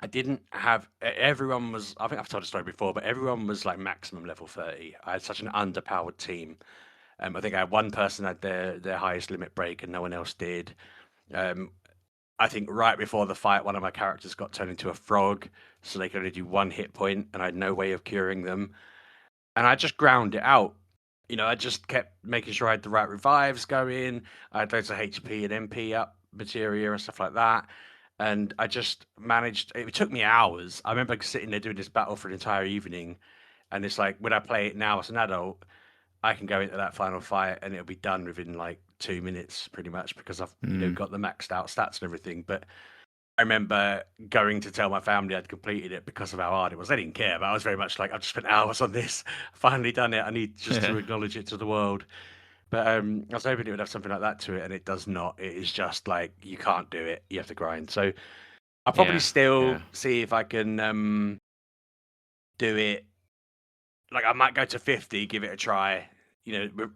I didn't have everyone was. I think I've told the story before, but everyone was like maximum level 30. I had such an underpowered team. I think I had one person had their highest limit break, and no one else did. Um, I think right before the fight, one of my characters got turned into a frog, so they could only do 1 hit point, and I had no way of curing them. And I just ground it out. I just kept making sure I had the right revives going. I had loads of HP and MP up materia and stuff like that. And I just managed. It took me hours. I remember sitting there doing this battle for an entire evening, and it's like when I play it now as an adult, I can go into that final fight and it'll be done within like 2 minutes, pretty much, because I've Mm. got the maxed out stats and everything. But I remember going to tell my family I'd completed it because of how hard it was. They didn't care, but I was very much like, I've just spent hours on this, finally done it. I need just to acknowledge it to the world. But I was hoping it would have something like that to it, and it does not. It is just like you can't do it. You have to grind. So I'll probably Yeah, still yeah. see if I can do it. Like I might go to 50, give it a try.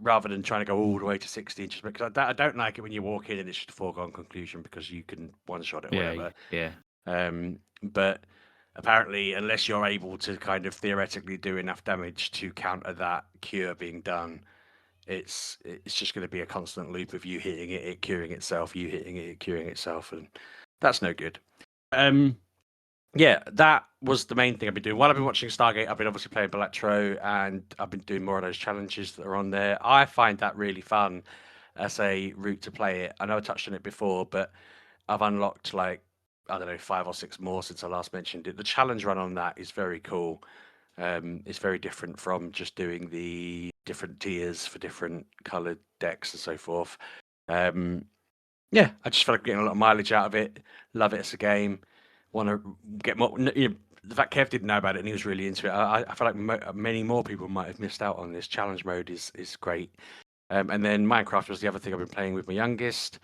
Rather than trying to go all the way to 60, just because I don't like it when you walk in and it's just a foregone conclusion because you can one shot it or Yeah, whatever. yeah. But apparently, unless you're able to kind of theoretically do enough damage to counter that cure being done, it's just going to be a constant loop of you hitting it, it curing itself, you hitting it, it curing itself, and That's no good. Yeah, that was the main thing I've been doing. While I've been watching Stargate, I've been obviously playing Balatro, and I've been doing more of those challenges that are on there. I find that really fun as a route to play it. I know I touched on it before, but I've unlocked like, I don't know, 5 or 6 more since I last mentioned it. The challenge run on that is very cool. It's very different from just doing the different tiers for different coloured decks and so forth. Yeah, I just feel like getting a lot of mileage out of it. Love it as a game. Want to get more. The fact Kev didn't know about it and he was really into it. I feel like many more people might have missed out on this. Challenge mode is great. And then Minecraft was the other thing I've been playing with my youngest.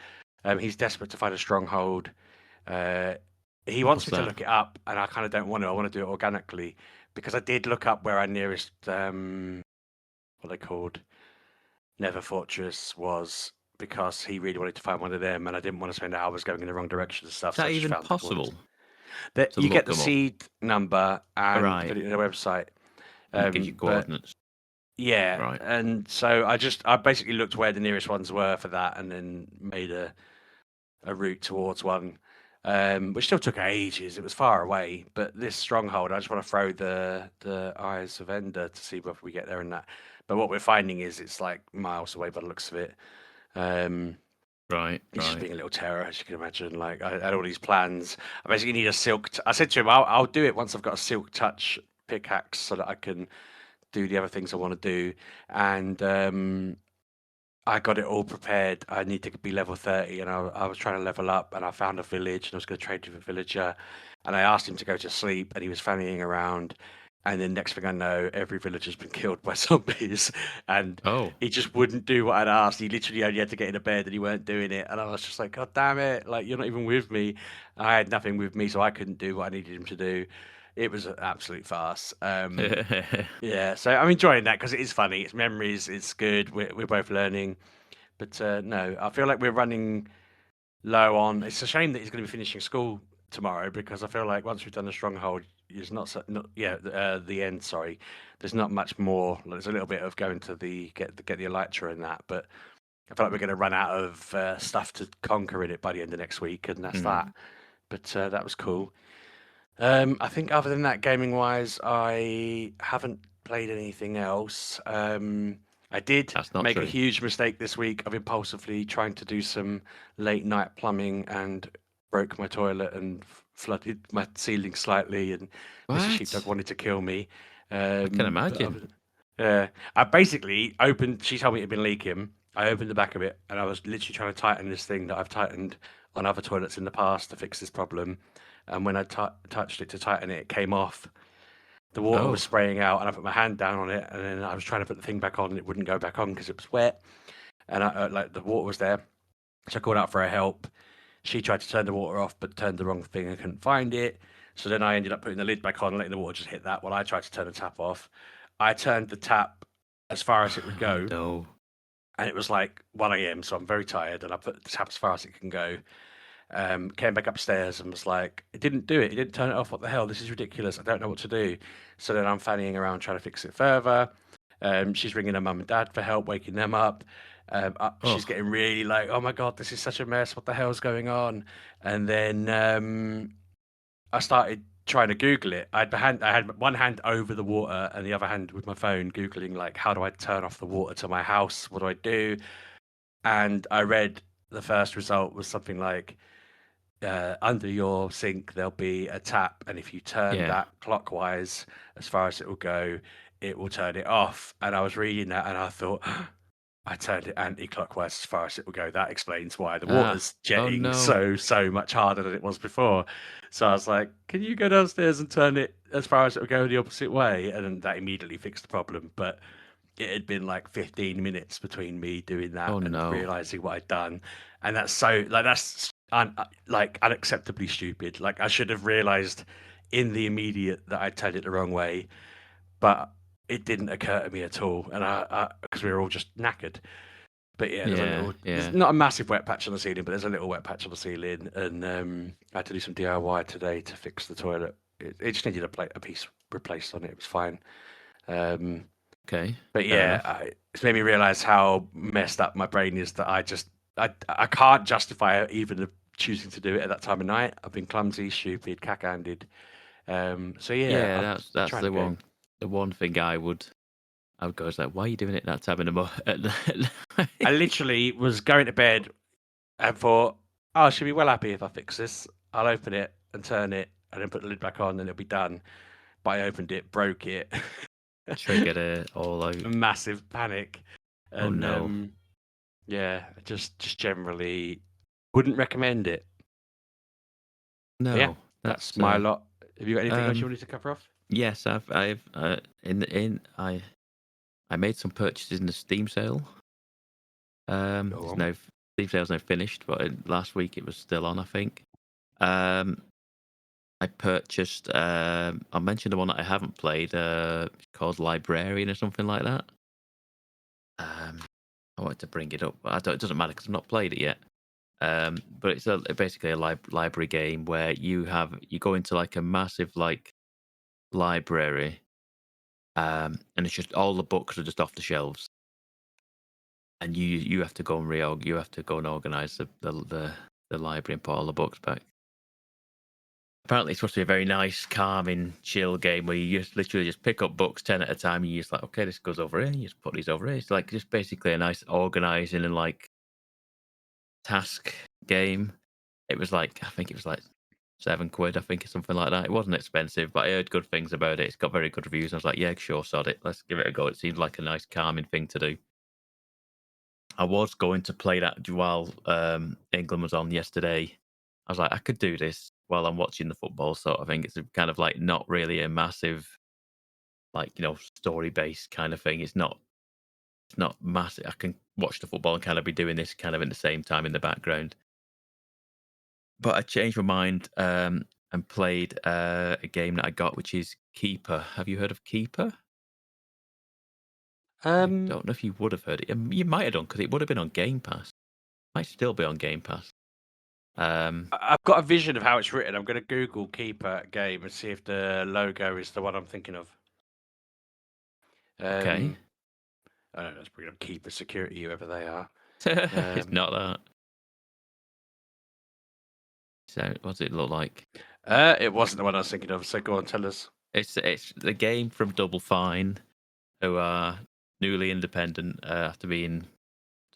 He's desperate to find a stronghold. He wants me to look it up, and I kind of don't want to. I want to do it organically because I did look up where our nearest what are they called, Nether Fortress was, because he really wanted to find one of them, and I didn't want to spend hours going in the wrong direction and stuff. Is that even possible? That you get the seed number and put it in a website. It gives you coordinates. Yeah, right. And so I basically looked where the nearest ones were for that, and then made a route towards one, which still took ages. It was far away, but this stronghold, I just want to throw the Eyes of Ender to see whether we get there and that. But what we're finding is it's like miles away by the looks of it. Right. He's just being a little terror, as you can imagine. Like I had all these plans. I basically need a silk. I said to him, I'll do it once I've got a silk touch pickaxe so that I can do the other things I want to do. And I got it all prepared. I need to be level 30, and I was trying to level up, and I found a village, and I was going to trade with a villager, and I asked him to go to sleep, and he was fannying around. And then next thing I know, every villager's been killed by zombies, and he just wouldn't do what I'd asked. He literally only had to get into bed, and he weren't doing it. And I was just like, God damn it! Like, you're not even with me. I had nothing with me, so I couldn't do what I needed him to do. It was an absolute farce. Yeah, so I'm enjoying that because it is funny. It's memories. It's good. We're both learning. But no, I feel like we're running low on. It's a shame that he's going to be finishing school tomorrow because I feel like once we've done the stronghold, there's the end. Sorry, there's not much more. There's a little bit of going to get the elytra and that, but I feel like we're going to run out of stuff to conquer in it by the end of next week, and that's that. But that was cool. I think other than that, gaming wise, I haven't played anything else. I did make a huge mistake this week of impulsively trying to do some late night plumbing and broke my toilet and flooded my ceiling slightly, and Mrs. Sheepdog wanted to kill me. I can imagine. I basically opened, she told me it had been leaking. I opened the back of it, and I was literally trying to tighten this thing that I've tightened on other toilets in the past to fix this problem. And when I touched it to tighten it, it came off. The water was spraying out, and I put my hand down on it, and then I was trying to put the thing back on, and it wouldn't go back on because it was wet, and like the water was there. So I called out for her help. She tried to turn the water off, but turned the wrong thing and couldn't find it. So then I ended up putting the lid back on and letting the water just hit that while I tried to turn the tap off. I turned the tap as far as it would go. And it was like 1 a.m, so I'm very tired, and I put the tap as far as it can go. Came back upstairs and was like, it didn't do it. It didn't turn it off. What the hell? This is ridiculous. I don't know what to do. So then I'm fannying around trying to fix it further. She's ringing her mum and dad for help, waking them up. She's getting really like, oh my God, this is such a mess. What the hell's going on? And then I started trying to Google it. I had one hand over the water and the other hand with my phone Googling, like, how do I turn off the water to my house? What do I do? And I read the first result was something like, under your sink there'll be a tap, and if you turn that clockwise as far as it will go, it will turn it off. And I was reading that and I thought, I turned it anti-clockwise as far as it will go. That explains why the water's jetting so much harder than it was before. So I was like, can you go downstairs and turn it as far as it will go the opposite way? And then that immediately fixed the problem. But it had been like 15 minutes between me doing that and realizing what I'd done. And that's so, like, that's unacceptably stupid. Like, I should have realized in the immediate that I'd turned it the wrong way, but it didn't occur to me at all. And because we were all just knackered. But yeah, there's not a massive wet patch on the ceiling, but there's a little wet patch on the ceiling. And I had to do some DIY today to fix the toilet. It just needed a piece replaced on it. It was fine. Okay. But yeah, it's made me realize how messed up my brain is that I can't justify even choosing to do it at that time of night. I've been clumsy, stupid, cack-handed. So yeah, Yeah, I'm that's trying to go. the one thing I would go is like, why are you doing it that time in the at I night? literally was going to bed and thought, oh, I should be well happy if I fix this. I'll open it and turn it and then put the lid back on and it'll be done. But I opened it, broke it. Triggered it all out. Massive panic. Oh And no. yeah, just generally wouldn't recommend it. But yeah, No, that's that's my lot. Have you got anything else you um wanted to cover off? yes, I've in I made some purchases in the Steam sale. Go It's on. now Steam sale's now finished, but last week it was still on, I think. Um, I purchased. I'll mention the one that I haven't played. It's called Librarian or something like that. I wanted to bring it up, but it doesn't matter because I've not played it yet. But it's basically a library game where you go into like a massive like library, and it's just all the books are just off the shelves, and you have to go and you have to go and organize the library and put all the books back. Apparently, it's supposed to be a very nice, calming, chill game where you just literally just pick up books 10 at a time. And you're just like, okay, this goes over here. You just put these over here. It's like just basically a nice organizing and like task game. It was like, I think it was like £7, I think, or something like that. It wasn't expensive, but I heard good things about it. It's got very good reviews. I was like, yeah, sure, sod it. Let's give it a go. It seemed like a nice, calming thing to do. I was going to play that while England was on yesterday. I was like, I could do this while I'm watching the football sort of thing. It's kind of like not really a massive, like, story based kind of thing. It's not massive. I can watch the football and kind of be doing this kind of in the same time in the background. But I changed my mind and played a game that I got, which is Keeper. Have you heard of Keeper? I Um, don't know if you would have heard it. You might have done because it would have been on Game Pass. Might still be on Game Pass. I've got a vision of how it's written. I'm going to Google Keeper game and see if the logo is the one I'm thinking of. Okay. I don't know, let's bring up Keeper Security, whoever they are. It's not that. So, what does it look like? It wasn't the one I was thinking of. So go on, tell us. It's the game from Double Fine, who are newly independent after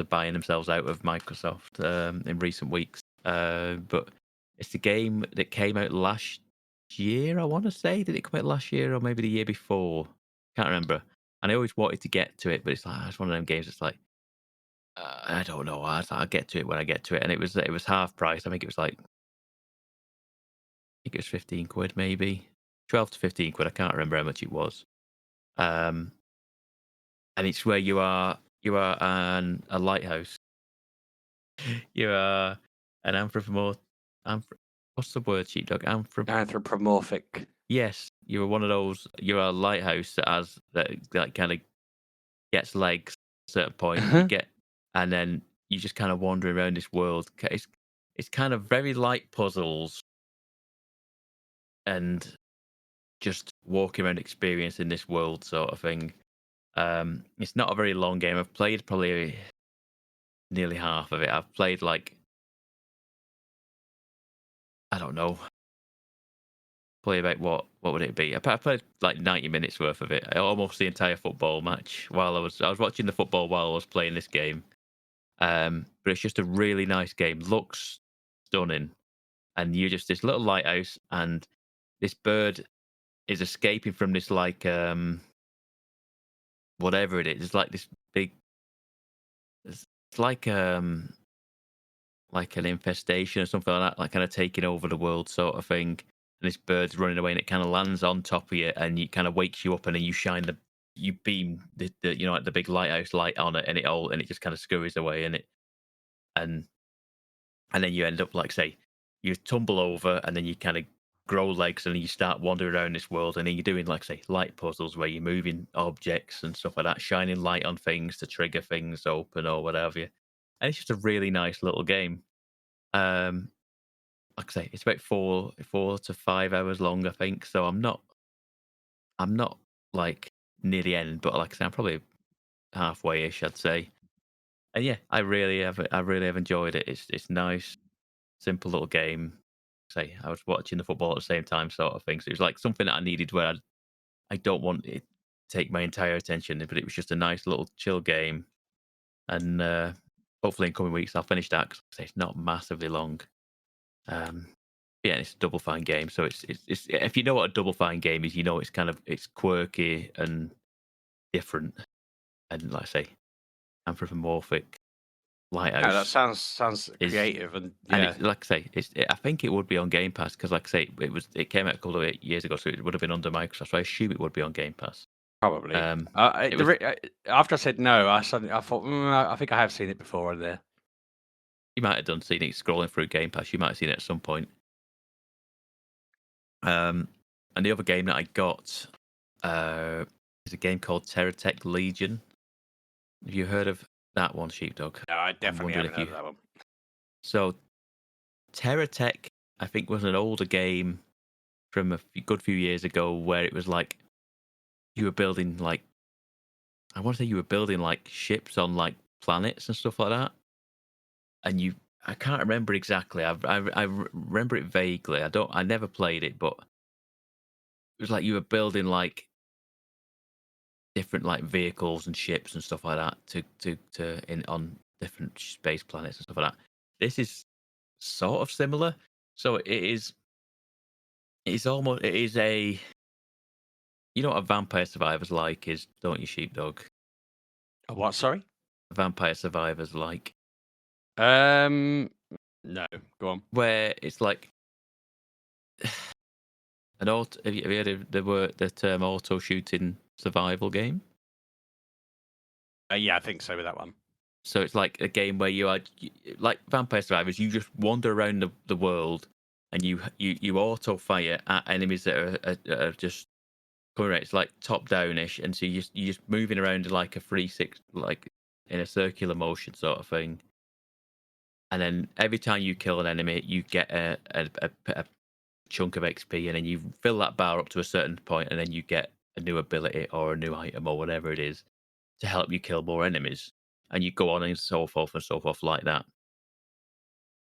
buying themselves out of Microsoft in recent weeks. But it's the game that came out last year. I want to say, did it come out last year or maybe the year before? Can't remember. And I always wanted to get to it, but it's like it's one of them games. It's like I don't know. I'll get to it when I get to it. And it was half price. I think it was like it was £15 maybe, 12 to £15. I can't remember how much it was. And it's where you are a lighthouse. You are an what's the word, Sheepdog? Anthropomorphic. Yes, you're one of those. You're a lighthouse that kind of gets legs at a certain point. You get, and then you just kind of wander around this world. It's kind of very light puzzles and just walking around experiencing this world sort of thing. It's not a very long game. I've played probably nearly half of it. I've played like, I don't know, probably about what would it be? I played like 90 minutes worth of it. Almost the entire football match while I was watching the football while I was playing this game. But it's just a really nice game. Looks stunning, and you're just this little lighthouse, and this bird is escaping from this like whatever it is. It's like this big. It's like an infestation or something like that, like kind of taking over the world sort of thing. And this bird's running away, and it kind of lands on top of you, and it kind of wakes you up, and then you beam the like the big lighthouse light on it, and it just kind of scurries away, and and then you end up like say you tumble over, and then you kind of grow legs, and then you start wandering around this world, and then you're doing like say light puzzles where you're moving objects and stuff like that, shining light on things to trigger things open or whatever. And it's just a really nice little game. Um, like I say, it's about 4 to 5 hours long, I think. So I'm not like near the end, but like I say, I'm probably halfway-ish, I'd say. And yeah, I really have enjoyed it. It's nice. simple little game. Say I was watching the football at the same time, sort of thing. So it was like something that I needed where I don't want it to take my entire attention, but it was just a nice little chill game. And hopefully in coming weeks I'll finish that because it's not massively long. Yeah, it's a Double Fine game. So it's if you know what a Double Fine game is, you know it's quirky and different, and like I say, anthropomorphic. Yeah, that Lighthouse sounds is, creative, and and yeah, it's like I say, I think it would be on Game Pass because, like I say, it came out a couple of years ago, so it would have been under Microsoft. So I assume it would be on Game Pass. probably. It was After I said no, I thought I think I have seen it before on there. You might have seen it scrolling through Game Pass. You might have seen it at some point. And the other game that I got is a game called TerraTech Legion. Have you heard of that one, Sheepdog? No, I definitely wondering haven't heard of that one. So TerraTech, I think, was an older game from a good few years ago where it was like you were building I want to say you were building like ships on like planets and stuff like that. And I can't remember exactly. I remember it vaguely. I never played it, but it was like you were building like different like vehicles and ships and stuff like that on different space planets and stuff like that. This is sort of similar. So it is. It's almost. It is a. You know what a Vampire Survivors like is, don't you, Sheepdog? A what? Sorry. Vampire Survivors like, No, go on. where it's like an auto. Have you heard of the term auto shooting survival game? Yeah, I think so with that one. So it's like a game where you are like Vampire Survivors. You just wander around the world, and you auto fire at enemies that are just coming around. It's like top downish, and so you're just moving around like a 360, like in a circular motion sort of thing. And then every time you kill an enemy, you get a chunk of XP, and then you fill that bar up to a certain point, and then you get a new ability or a new item or whatever it is to help you kill more enemies. And you go on and so forth like that.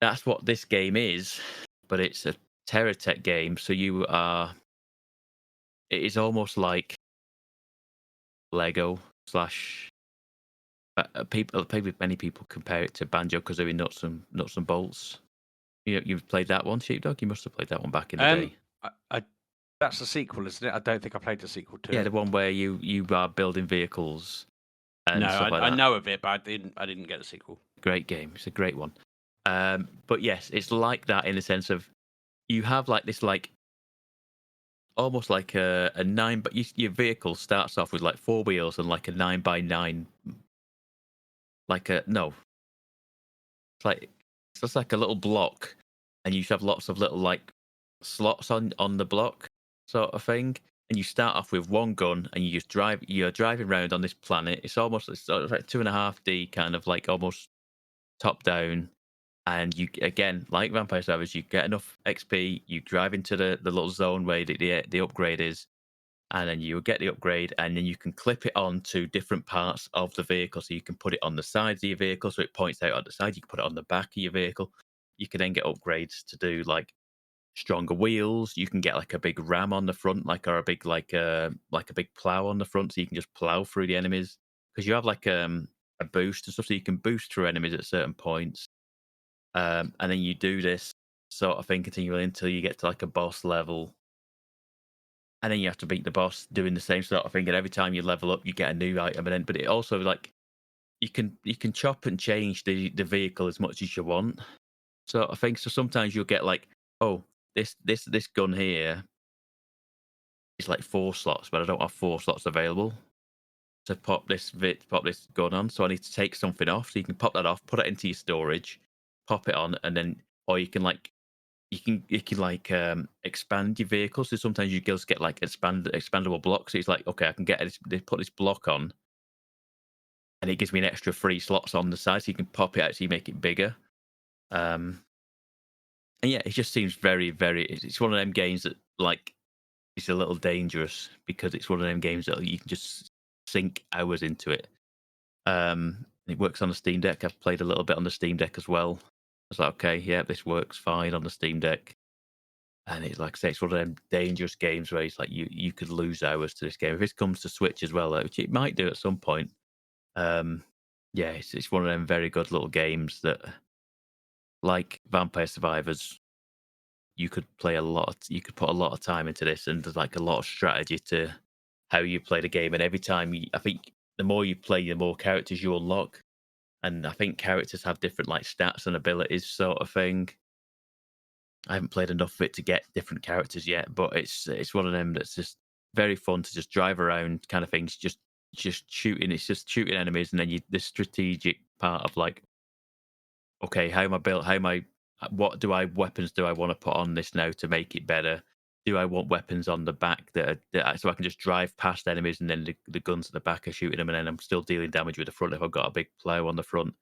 That's what this game is, but it's a TerraTech game, so it is almost like Lego slash. Many people compare it to Banjo because they're nuts and bolts. You've played that one, Sheepdog. You must have played that one back in the day. That's the sequel, isn't it? I don't think I played the sequel to Yeah, it. the one where you are building vehicles and stuff like I that. know of it, but I didn't get the sequel. Great game. It's a great one. But yes, it's like that in the sense of you have like this like almost like a 9, but your vehicle starts off with like 4 wheels and like a 9x9, like a no, it's just like a little block, and you should have lots of little like slots on the block sort of thing. And you start off with one gun, and you're driving around on this planet. It's sort of like 2.5D kind of like almost top down. And you again, like Vampire Survivors, you get enough XP, you drive into the little zone where the upgrade is, and then you get the upgrade, and then you can clip it on to different parts of the vehicle. So you can put it on the sides of your vehicle, so it points out on the side. You can put it on the back of your vehicle. You can then get upgrades to do like stronger wheels. You can get like a big ram on the front, or a big like a big plow on the front, so you can just plow through the enemies because you have like a boost and stuff, so you can boost through enemies at certain points. And then you do this sort of thing continually until you get to like a boss level. And then you have to beat the boss doing the same sort of thing. And every time you level up, you get a new item. But it also like you can chop and change the vehicle as much as you want. So I think so. Sometimes you'll get like, oh, this gun here is like 4 slots, but I don't have 4 slots available to pop this gun on. So I need to take something off. So you can pop that off, put it into your storage, pop it on, and then or you can like expand your vehicle. So sometimes you just get like expandable blocks. So it's like, okay, I can put this block on, and it gives me an extra 3 slots on the side, so you can pop it out, so you make it bigger. And yeah, it just seems very, very. It's one of them games that like it's a little dangerous because it's one of them games that you can just sink hours into it. It works on the Steam Deck. I've played a little bit on the Steam Deck as well. was like, okay, yeah, this works fine on the Steam Deck. And it's like I say, it's one of them dangerous games where it's like you could lose hours to this game. If this comes to Switch as well, which it might do at some point, yeah, it's one of them very good little games that, like Vampire Survivors, you could play you could put a lot of time into this, and there's like a lot of strategy to how you play the game. And every time, I think the more you play, the more characters you unlock. And I think characters have different like stats and abilities, sort of thing. I haven't played enough of it to get different characters yet, but it's one of them that's just very fun to just drive around, kind of things. Just shooting. It's just shooting enemies, and then the strategic part of like, okay, how am I built? What weapons do I want to put on this now to make it better? Do I want weapons on the back so I can just drive past enemies and then the guns at the back are shooting them, and then I'm still dealing damage with the front if I've got a big plow on the front?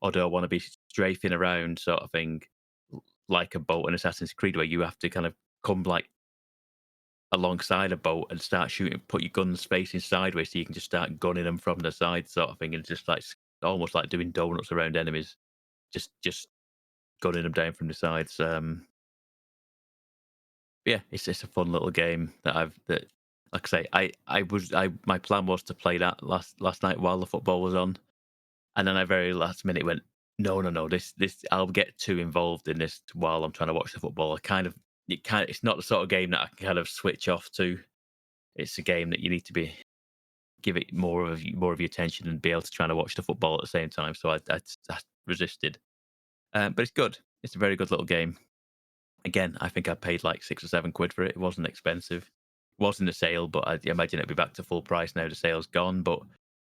Or do I want to be strafing around, sort of thing, like a boat in Assassin's Creed, where you have to kind of come like alongside a boat and start shooting, put your guns facing sideways so you can just start gunning them from the side, sort of thing, and just like almost like doing donuts around enemies, just gunning them down from the sides. Yeah, it's a fun little game that like I say, my plan was to play that last night while the football was on, and then I very last minute went, no, this I'll get too involved in this while I'm trying to watch the football. It's not the sort of game that I can kind of switch off to. It's a game that you need to give it more of your attention and be able to try to watch the football at the same time. So I resisted, but it's good. It's a very good little game. Again, I think I paid like £6 or £7 for it. It wasn't expensive. It was in the sale, but I imagine it'd be back to full price now. The sale's gone, but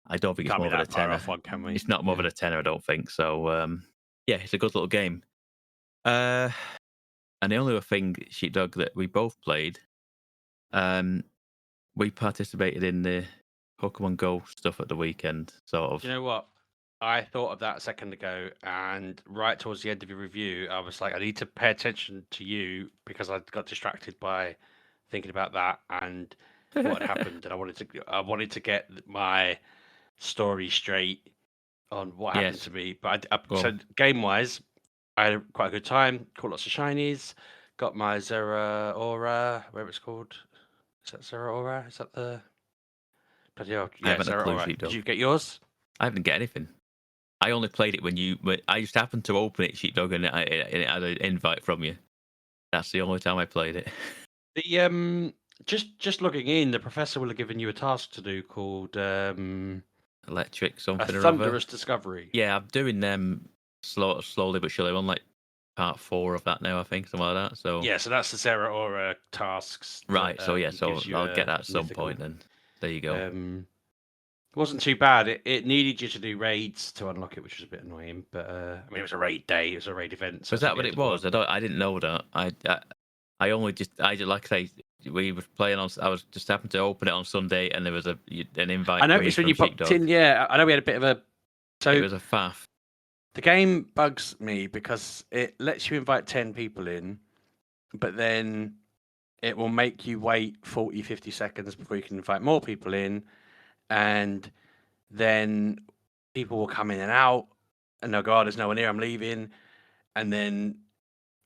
I don't think it's more than a tenner. One, can we? It's not more than a tenner, I don't think. So yeah, it's a good little game. And the only other thing, Sheepdog, that we both played, we participated in the Pokemon Go stuff at the weekend, sort of. You know what? I thought of that a second ago, and right towards the end of your review, I was like, I need to pay attention to you because I got distracted by thinking about that and what had happened, and I wanted to get my story straight on what happened to me. But so game wise, I had quite a good time. Caught lots of shinies. Got my Zeraora, whatever it's called. Is that Zeraora? Is that the? Bloody hell. Yeah, I haven't a clue, Zeraora. Sheepdog. Did you get yours? I haven't get anything. I only played it when I just happened to open it, Sheepdog, and it had an invite from you. That's the only time I played it. The just logging in, the professor will have given you a task to do called Electric something a or thunderous other. discovery. Yeah, I'm doing them slowly but surely. I'm on like part 4 of that now, I think, something like that. So yeah, so that's the Zeraora tasks. Right. So yeah, so I'll get that at some mythical point. Then there you go. It wasn't too bad. It needed you to do raids to unlock it, which was a bit annoying. But I mean, it was a raid day. It was a raid event. So was that what it was? I didn't know that. I only just like I say, we were playing on. I was just happened to open it on Sunday, and there was an invite. I noticed when you popped in. Yeah, I know we had a bit of a. So it was a faff. The game bugs me because it lets you invite 10 people in, but then it will make you wait 40, 50 seconds before you can invite more people in. And then people will come in and out, and they'll go, oh, there's no one here, I'm leaving. And then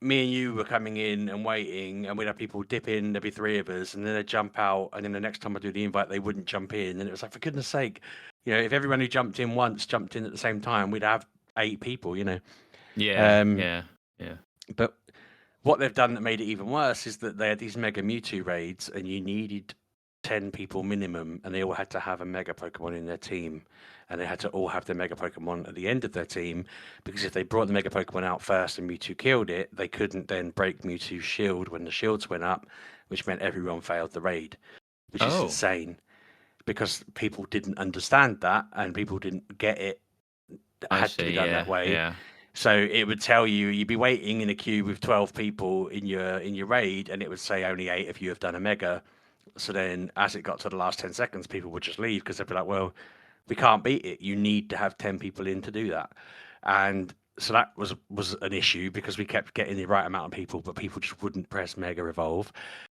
me and you were coming in and waiting, and we'd have people dip in, there'd be 3 of us, and then they'd jump out, and then the next time I do the invite, they wouldn't jump in. And it was like, for goodness sake, if everyone who jumped in once jumped in at the same time, we'd have 8 people, Yeah. But what they've done that made it even worse is that they had these Mega Mewtwo raids, and you needed 10 people minimum, and they all had to have a Mega Pokemon in their team, and they had to all have their Mega Pokemon at the end of their team, because if they brought the Mega Pokemon out first and Mewtwo killed it, they couldn't then break Mewtwo's shield when the shields went up, which meant everyone failed the raid, which is insane, because people didn't understand that, and people didn't get it. It had to be done that way. Yeah. So it would tell you'd be waiting in a queue with 12 people in your raid, and it would say only 8 if you have done a Mega. So then, as it got to the last 10 seconds, people would just leave because they'd be like, well, we can't beat it. You need to have 10 people in to do that. And so that was an issue because we kept getting the right amount of people, but people just wouldn't press Mega Evolve.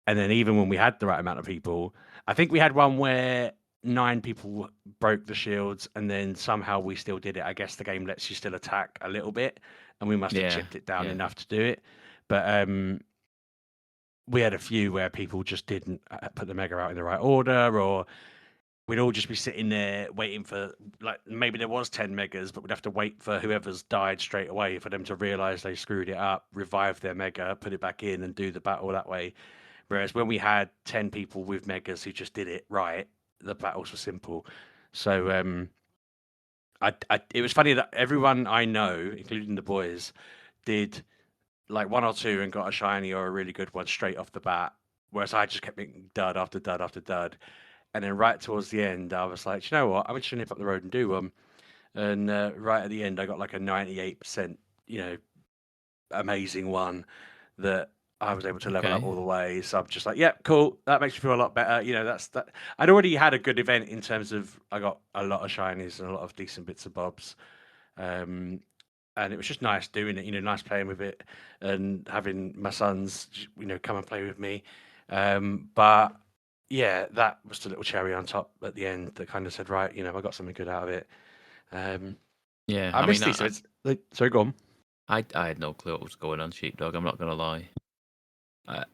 And then even when we had the right amount of people, I think we had one where 9 people broke the shields, and then somehow we still did it. I guess the game lets you still attack a little bit, and we must have chipped it down enough to do it. But we had a few where people just didn't put the mega out in the right order, or we'd all just be sitting there waiting for, like, maybe there was 10 megas, but we'd have to wait for whoever's died straight away for them to realize they screwed it up, revive their mega, put it back in, and do the battle that way. Whereas when we had 10 people with megas who just did it right, the battles were simple. So it was funny that everyone I know, including the boys, did like 1 or 2 and got a shiny or a really good one straight off the bat, whereas I just kept making dud after dud after dud. And then right towards the end, I was like, you know what? I'm just gonna nip up the road and do one. And right at the end, I got like a 98%, amazing one that I was able to level up all the way. So I'm just like, yeah, cool. That makes me feel a lot better. That's that. I'd already had a good event in terms of I got a lot of shinies and a lot of decent bits and bobs. And it was just nice doing it, nice playing with it and having my sons, come and play with me. But yeah, that was the little cherry on top at the end that kind of said, right, I got something good out of it. I missed these. Sorry, go on. I had no clue what was going on, Sheepdog. I'm not gonna lie.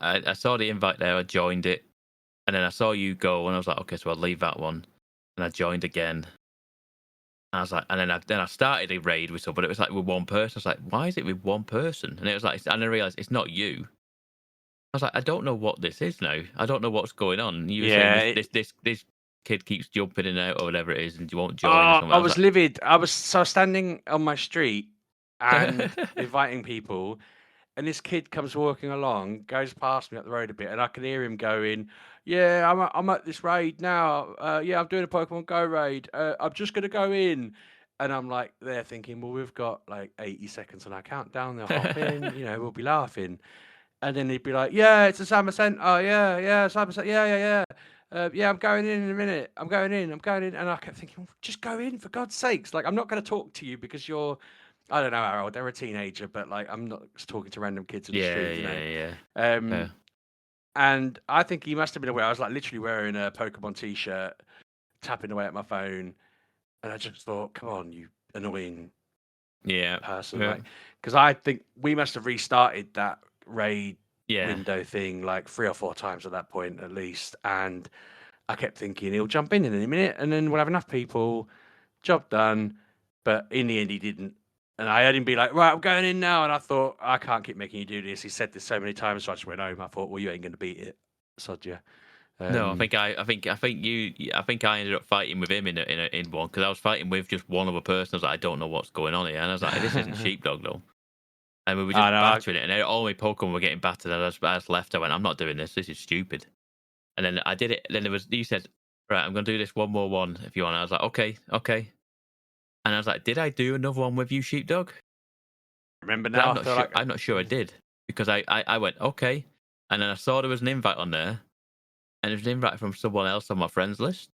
I saw the invite there. I joined it, and then I saw you go, and I was like, okay, so I'll leave that one. And I joined again. I was like, and then I started a raid with someone, but it was like with one person. I was like, why is it with one person? And it was like, and I realized it's not you. I was like, I don't know what this is now. I don't know what's going on. And you were saying this kid keeps jumping in and out or whatever it is, and you won't join. Or something. I was livid. I was standing on my street and inviting people, and this kid comes walking along, goes past me up the road a bit, and I can hear him going, "Yeah, I'm at this raid now. Yeah, I'm doing a Pokemon Go raid. I'm just gonna go in." And I'm like there thinking, well, we've got like 80 seconds on our countdown. They'll hop in, we'll be laughing. And then he'd be like, "Yeah, it's a Summer Center. Oh, yeah, Summer Center. Yeah. Yeah, I'm going in a minute. I'm going in. And I kept thinking, well, just go in, for God's sakes. Like, I'm not going to talk to you because you're, I don't know how old, they're a teenager, but like, I'm not talking to random kids in the street, Yeah. And I think he must have been aware. I was like literally wearing a Pokemon t-shirt, tapping away at my phone. And I just thought, come on, you annoying person. Like, because I think we must have restarted that raid window thing like 3 or 4 times at that point at least, and I kept thinking he'll jump in a minute and then we'll have enough people, job done. But in the end he didn't, and I heard him be like, right, I'm going in now, and I thought, I can't keep making you do this. He said this so many times, so I just went home. I thought, well, you ain't going to beat it, sod ya. No, I think I ended up fighting with him in one, because I was fighting with just one other person. I was like, I don't know what's going on here, and I was like, this isn't Sheepdog though. And we were just battering it, and all my Pokemon were getting battered. And I just left. I went, I'm not doing this. This is stupid. And then I did it. Then you said, right, I'm going to do this one more one if you want. I was like, okay. And I was like, did I do another one with you, Sheepdog? Remember now? I'm not sure I did, because I went, okay. And then I saw there was an invite on there, and it was an invite from someone else on my friends list.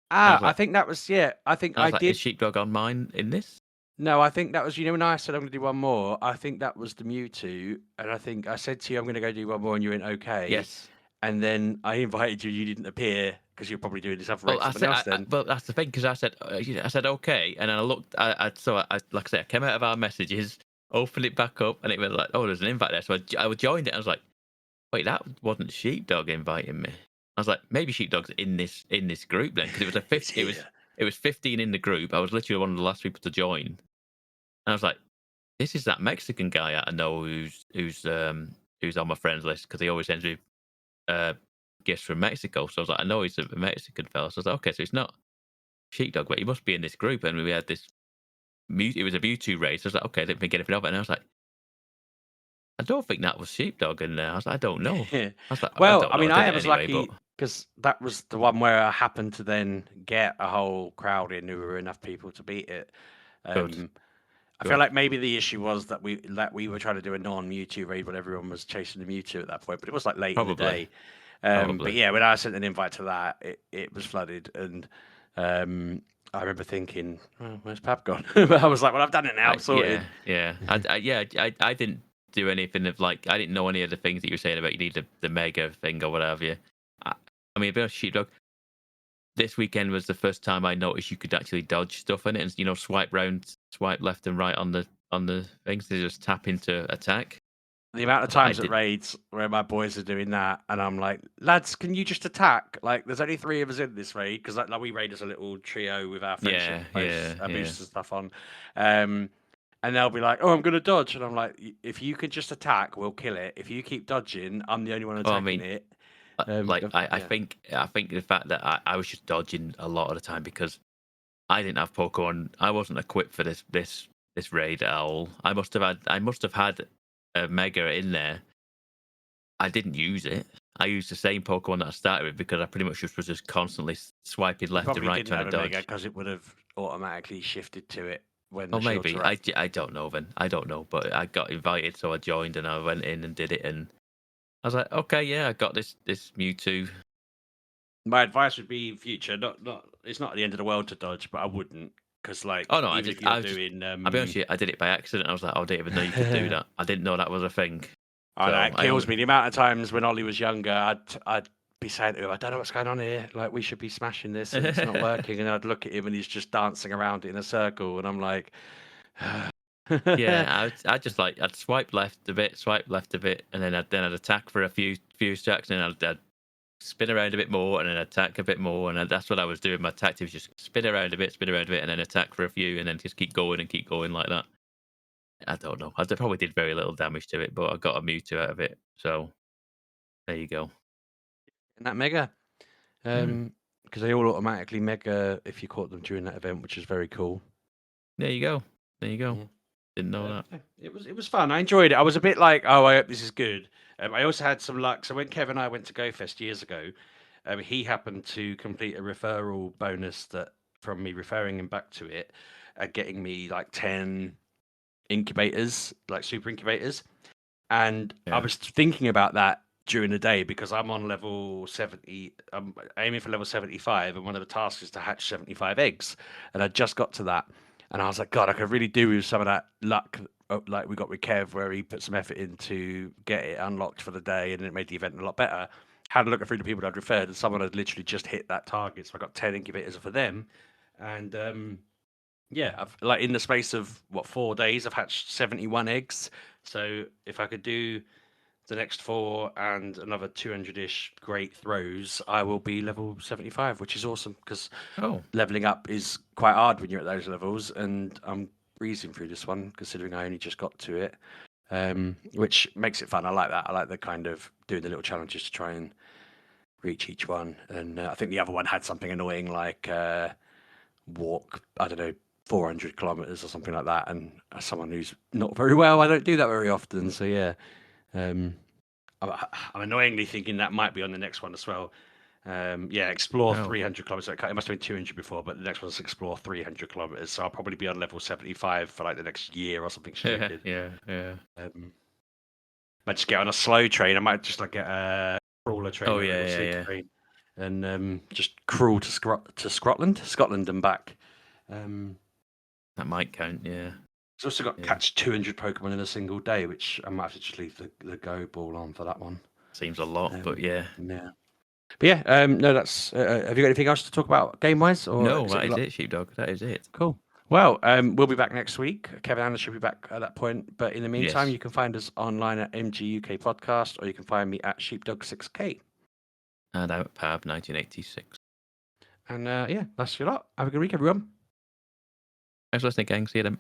I think that was, I think I did. Is Sheepdog on mine in this? No, I think that was, when I said I'm going to do one more, I think that was the Mewtwo. And I think I said to you, I'm going to go do one more, and you went, okay. Yes. And then I invited you, you didn't appear because you're probably doing this other race. Well, that's the thing, because I said okay. And then I looked, like I said, I came out of our messages, opened it back up, and it was like, oh, there's an invite there. So I joined it. I was like, wait, that wasn't Sheepdog inviting me. I was like, maybe Sheepdog's in this group then, because it was a 50, it was 15 in the group. I was literally one of the last people to join. And I was like, this is that Mexican guy I know who's on my friends list, because he always sends me gifts from Mexico. So I was like, I know he's a Mexican fella. So I was like, okay, so it's not Sheepdog, but he must be in this group. And we had this, it was a Mewtwo raid. So I was like, okay, let me get it up. And I was like, I don't think that was Sheepdog in there. I was like, I don't know. I was like, well, I was lucky because that was the one where I happened to then get a whole crowd in who were enough people to beat it. I feel like maybe the issue was that we were trying to do a non-Mewtwo raid when everyone was chasing the Mewtwo at that point, but it was like late in the day. But yeah, when I sent an invite to that, it was flooded, and I remember thinking, oh, where's Pab gone? But I was like, well, I've done it now, sorted. Yeah. I didn't do anything of I didn't know any of the things that you were saying about you need the mega thing or whatever. I mean, a bit of Sheepdog. this weekend was the first time I noticed you could actually dodge stuff in it, and swipe round, swipe left and right on the things to just tap into attack. The amount of But I times at did. raids where my boys are doing that, and I'm like, lads, can you just attack? Like, there's only 3 of us in this raid because like we raid as a little trio with our friendship Yeah. boosters and stuff on. And they'll be like, "Oh, I'm gonna dodge," and I'm like, "If you can just attack, we'll kill it. If you keep dodging, I'm the only one Oh, I attacking mean, it." I Yeah. think the fact that I was just dodging a lot of the time because I didn't have Pokemon. I wasn't equipped for this raid at all. I must have had a Mega in there. I didn't use it. I used the same Pokemon that I started with because I pretty much was just constantly swiping You left and probably right didn't trying have to a mega dodge. because it would have automatically shifted to it when Or the shields maybe are up. I don't know then. I don't know, but I got invited, so I joined and I went in and did it, and I was like, okay, yeah, I got this Mewtwo. My advice would be in future, not it's not the end of the world to dodge, but I wouldn't because like Oh no, even if you're I was just. doing I'll be honest with you, I did it by accident. I was like, oh, I didn't even know you could do that. I didn't know that was a thing. Oh, So that I kills only. me. The amount of times when Ollie was younger, I'd be saying to him, "I don't know what's going on here. Like we should be smashing this, and it's not working." And I'd look at him, and he's just dancing around it in a circle, and I'm like, Yeah, I just like I'd swipe left a bit, and then I'd attack for a few stacks, and then I'd spin around a bit more, and then attack a bit more, and that's what I was doing. My tactic was just spin around a bit, and then attack for a few, and then just keep going like that. I don't know. I probably did very little damage to it, but I got a Mewtwo out of it. So there you go. And that mega, Mm, because they all automatically mega if you caught them during that event, which is very cool. there you go. There you go. Yeah. Didn't know that. Yeah, it was fun. I enjoyed it. I was a bit like, oh, I hope this is good. I also had some luck. So when Kev and I went to GoFest years ago, he happened to complete a referral bonus that from me referring him back to it, getting me like 10 incubators, like super incubators. And I Yeah. was thinking about that during the day because I'm on level 70. I'm aiming for level 75, and one of the tasks is to hatch 75 eggs. And I just got to that. And I was like, God, I could really do with some of that luck like we got with Kev, where he put some effort in to get it unlocked for the day, and it made the event a lot better. Had a look through the people I'd referred, and someone had literally just hit that target. So I got 10 incubators for them. And yeah, I've like in the space of 4 days, I've hatched 71 eggs. So if I could do the next 4 and another 200-ish great throws, I will be level 75, which is awesome because Oh. leveling up is quite hard when you're at those levels, and I'm breezing through this one considering I only just got to it, which makes it fun. I like that. I like the kind of doing the little challenges to try and reach each one. And I think the other one had something annoying like walk, I don't know, 400 kilometers or something like that. And as someone who's not very well, I don't do that very often. So yeah, um, I'm annoyingly thinking that might be on the next one as well. Yeah, explore Oh. 300 kilometers. It must have been 200 before, but the next one's explore 300 kilometers. So I'll probably be on level 75 for like the next year or something Yeah. stupid. Yeah. Might just get on a slow train. I might just like get a crawler train Oh or a little yeah. sleep Yeah. train, and just crawl to Scotland and back. That might count. Yeah. It's also got Yeah. catch 200 Pokemon in a single day, which I might have to just leave the Go ball on for that one. Seems a lot, but yeah. Yeah. But yeah, no, that's. Have you got anything else to talk about game wise? No, that is it, Sheepdog. That is it. Cool. Well, we'll be back next week. Kev and Anna should be back at that point. But in the meantime, Yes. you can find us online at Mgukpodcast, or you can find me at Sheepdog6K. And out Pab 1986. And yeah, that's your lot. Have a good week, everyone. Thanks for listening, gang. See you then.